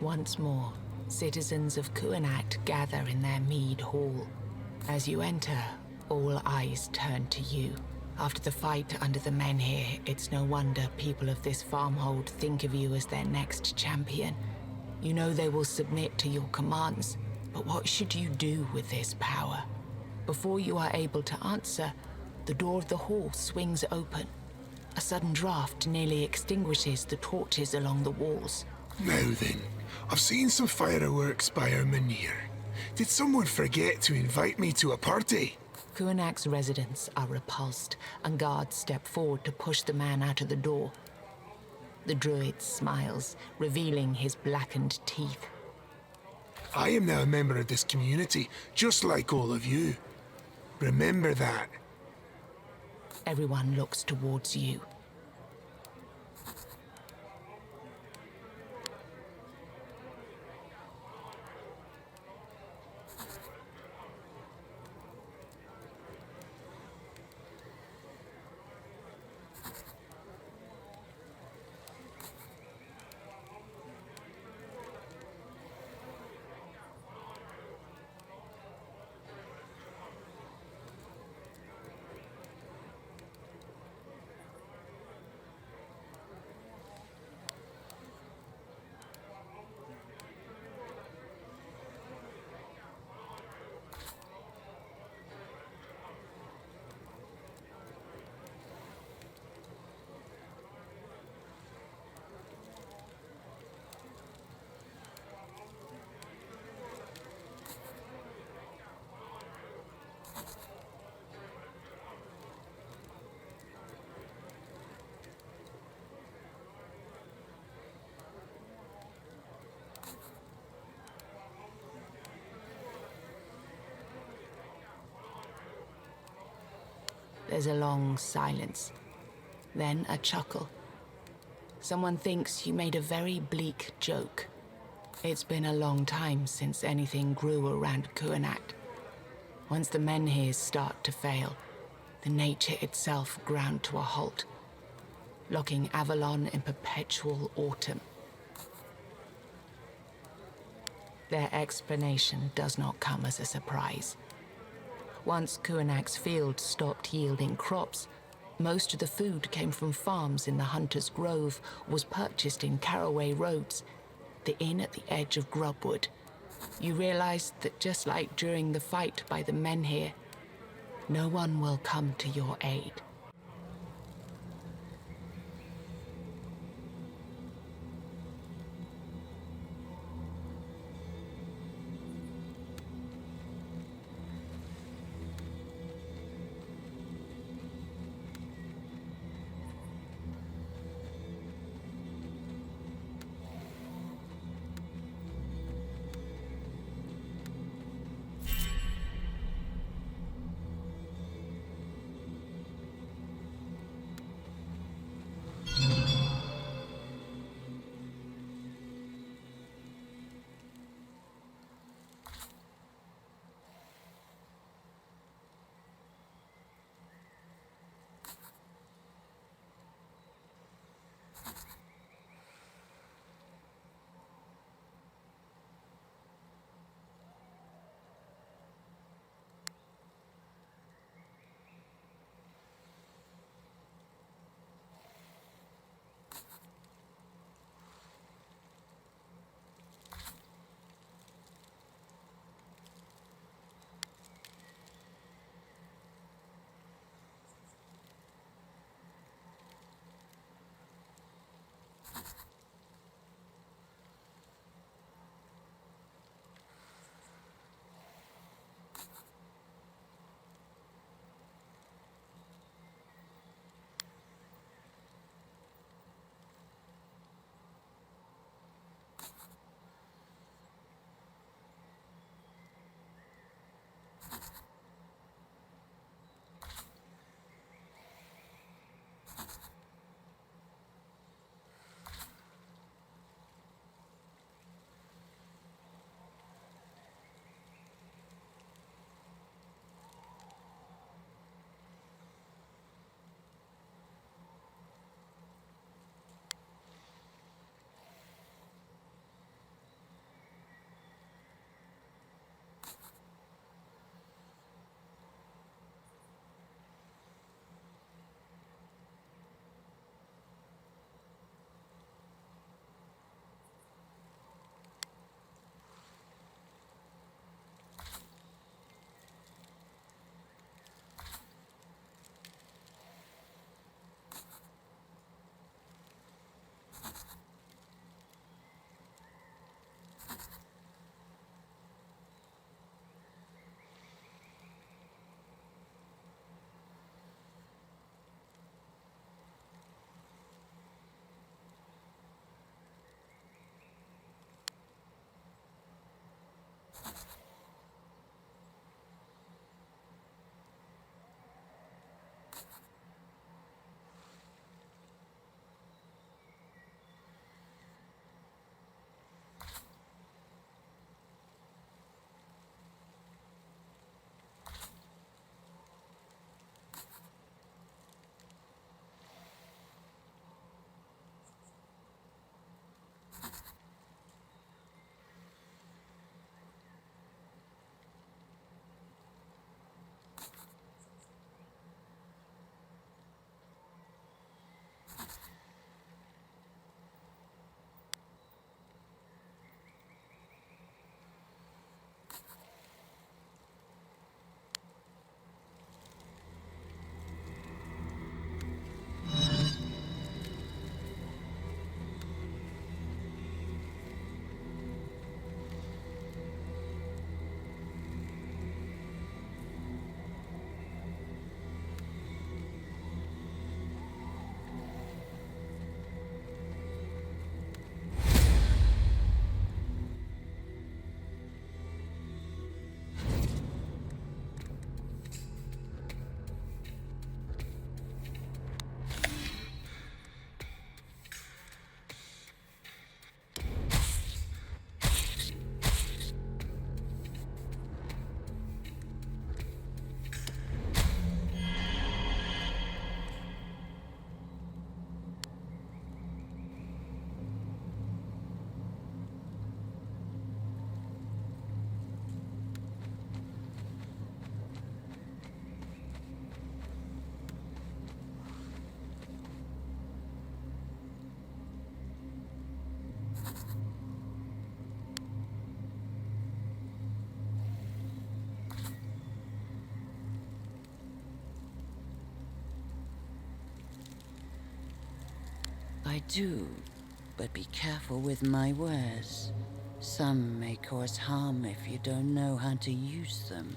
Once more, citizens of Kuanacht gather in their Mead Hall. As you enter, all eyes turn to you. After the fight under the Menhir, it's no wonder people of this farmhold think of you as their next champion. You know they will submit to your commands, but what should you do with this power? Before you are able to answer, the door of the hall swings open. A sudden draft nearly extinguishes the torches along the walls. Now then, I've seen some fireworks by our Menhir. Did someone forget to invite me to a party? Kuanacht's residents are repulsed, and guards step forward to push the man out of the door. The druid smiles, revealing his blackened teeth. I am now a member of this community, just like all of you. Remember that. Everyone looks towards you. There's a long silence, then a chuckle. Someone thinks you made a very bleak joke. It's been a long time since anything grew around Kuanacht. Once the Menhirs start to fail, the nature itself ground to a halt, locking Avalon in perpetual autumn. Their explanation does not come as a surprise. Once Kuanacht's fields stopped yielding crops, most of the food came from farms in the Hunter's Grove or was purchased in Caraway Roads, the inn at the edge of Grubwood. You realize that just like during the fight by the Menhir, no one will come to your aid. I do, but be careful with my wares. Some may cause harm if you don't know how to use them.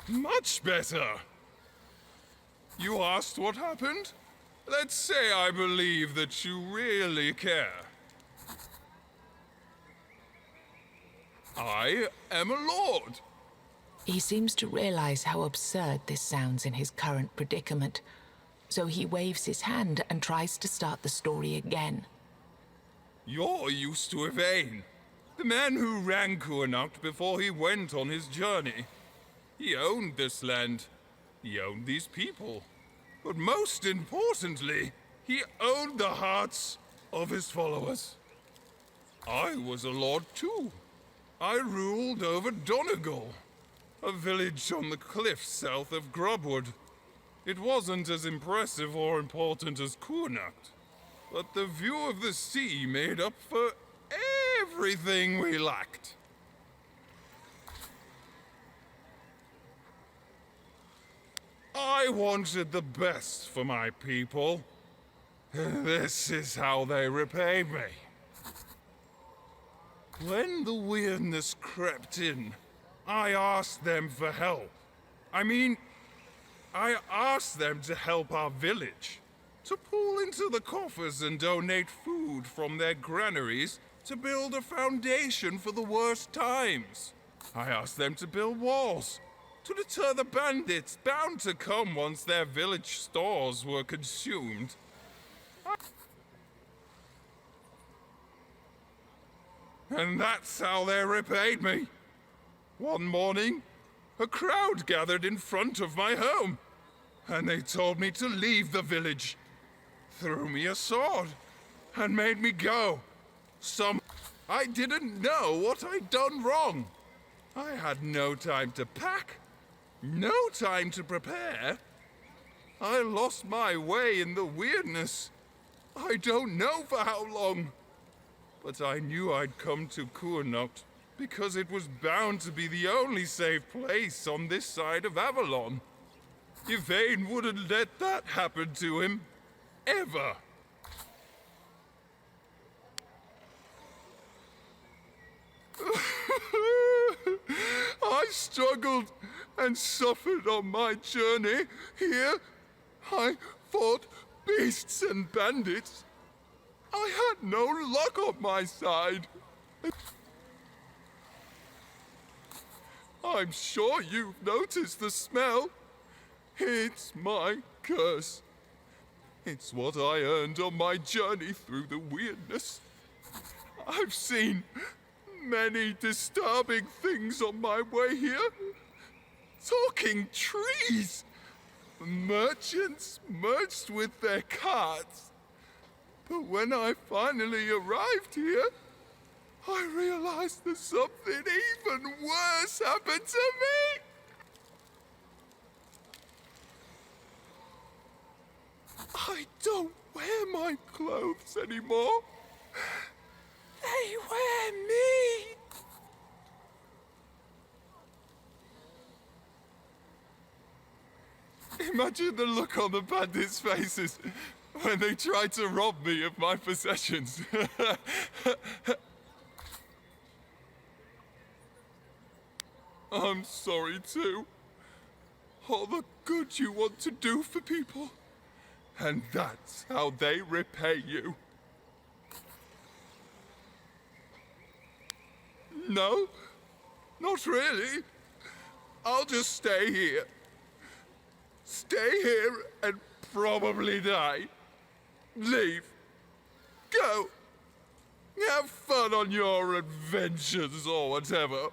Much better. You asked what happened? Let's say I believe that you really care. I am a lord. He seems to realize how absurd this sounds in his current predicament, so he waves his hand and tries to start the story again. You're used to Yvain, the man who ran Kurnacht before he went on his journey. He owned this land. He owned these people. But most importantly, he owned the hearts of his followers. I was a lord too. I ruled over Donegal, a village on the cliffs south of Grubwood. It wasn't as impressive or important as Kurnacht, but the view of the sea made up for everything we lacked. I wanted the best for my people. This is how they repaid me. When the weirdness crept in, I asked them for help. I asked them to help our village, to pull into the coffers and donate food from their granaries to build a foundation for the worst times. I asked them to build walls, to deter the bandits bound to come once their village stores were consumed. And that's how they repaid me. One morning, a crowd gathered in front of my home, and they told me to leave the village, threw me a sword, and made me go. I didn't know what I'd done wrong. I had no time to pack, no time to prepare. I lost my way in the weirdness. I don't know for how long, but I knew I'd come to Kurnacht because it was bound to be the only safe place on this side of Avalon. Yvain wouldn't let that happen to him, ever. I struggled and suffered on my journey here. I fought beasts and bandits. I had no luck on my side. I'm sure you've noticed the smell. It's my curse. It's what I earned on my journey through the weirdness. I've seen many disturbing things on my way here. Talking trees. Merchants merged with their carts. But when I finally arrived here, I realized that something even worse happened to me. I don't wear my clothes anymore. They wear me. Imagine the look on the bandits' faces when they tried to rob me of my possessions. I'm sorry too. All the good you want to do for people. And that's how they repay you. No, not really. I'll just stay here. Stay here and probably die. Leave. Go. Have fun on your adventures or whatever.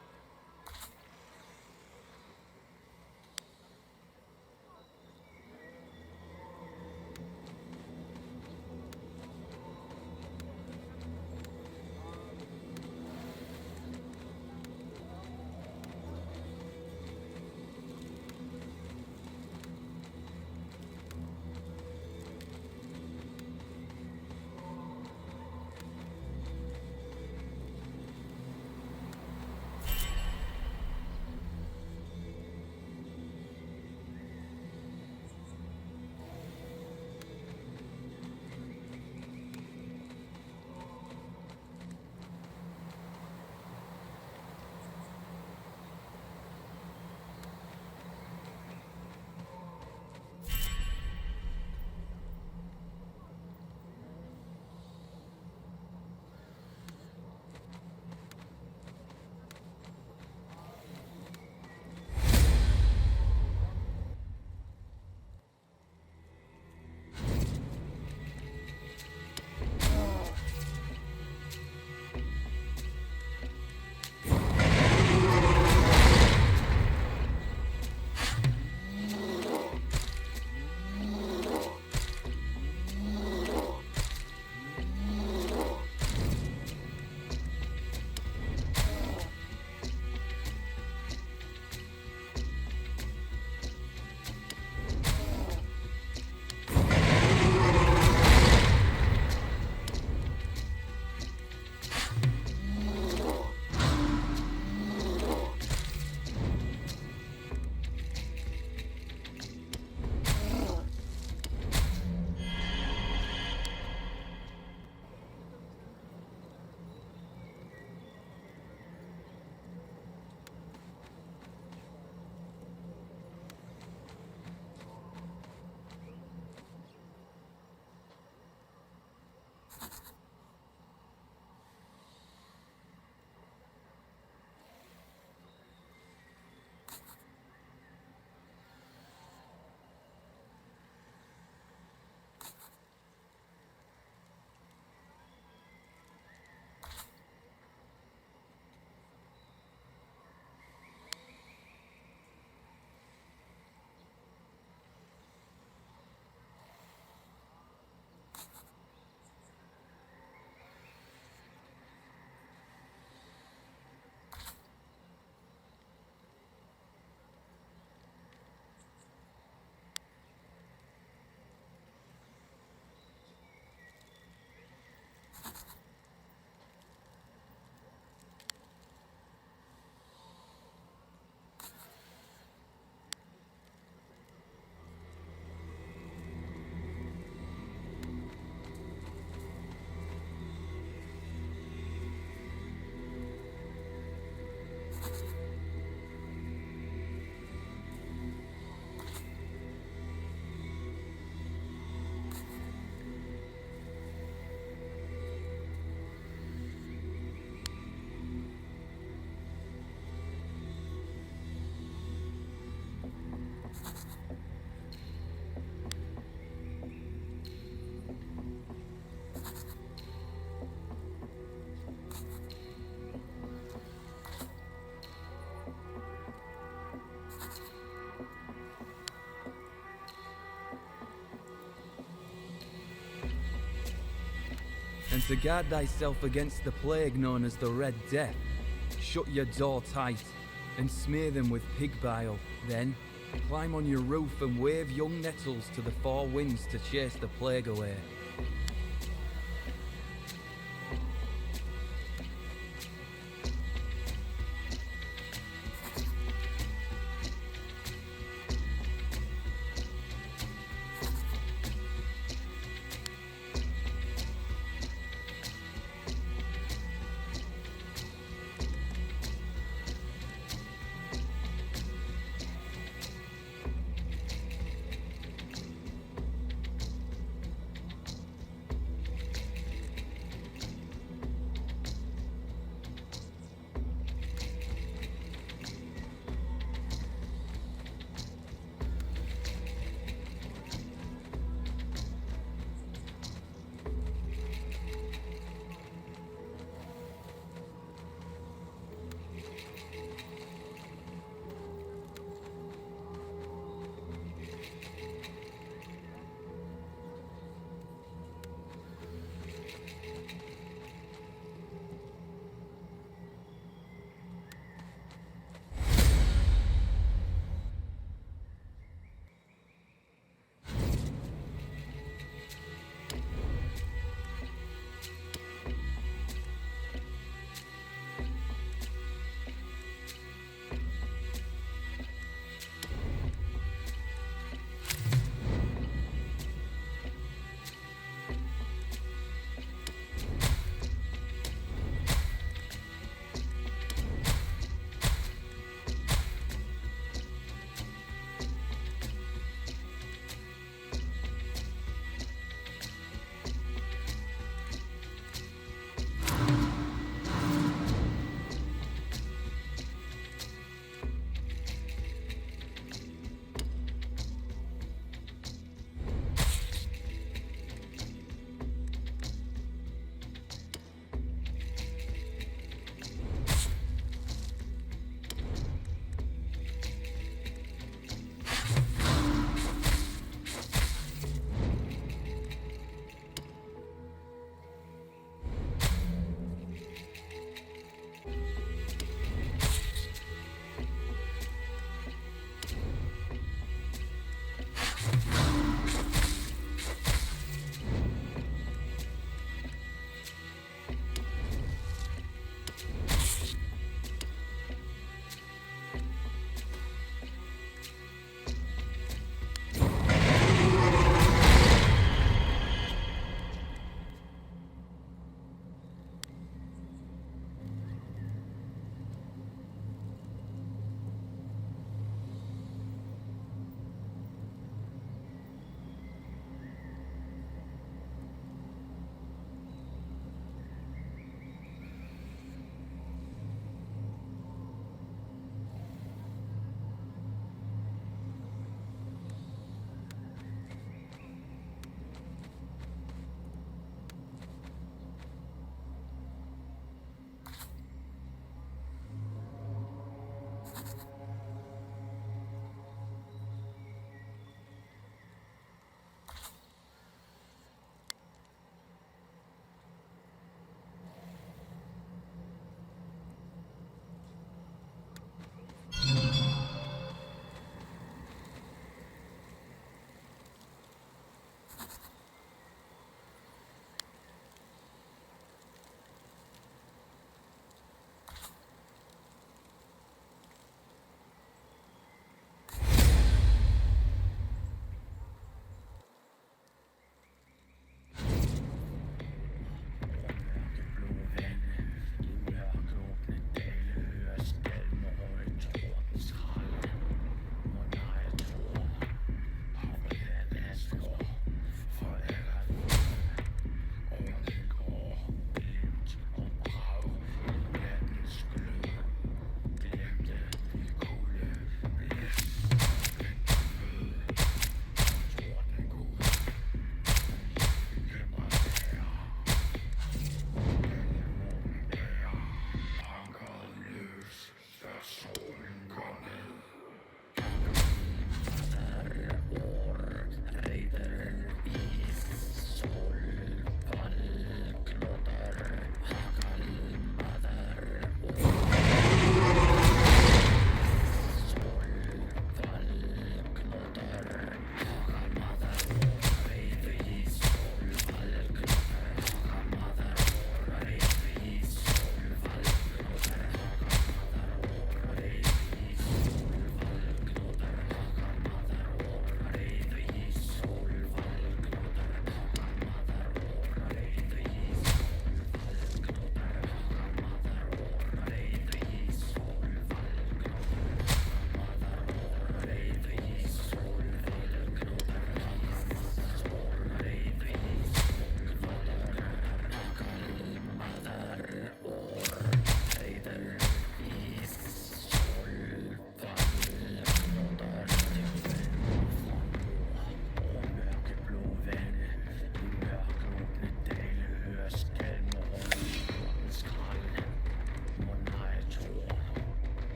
to guard thyself against the plague known as the Red Death, shut your door tight and smear them with pig bile. Then, climb on your roof and wave young nettles to the four winds to chase the plague away.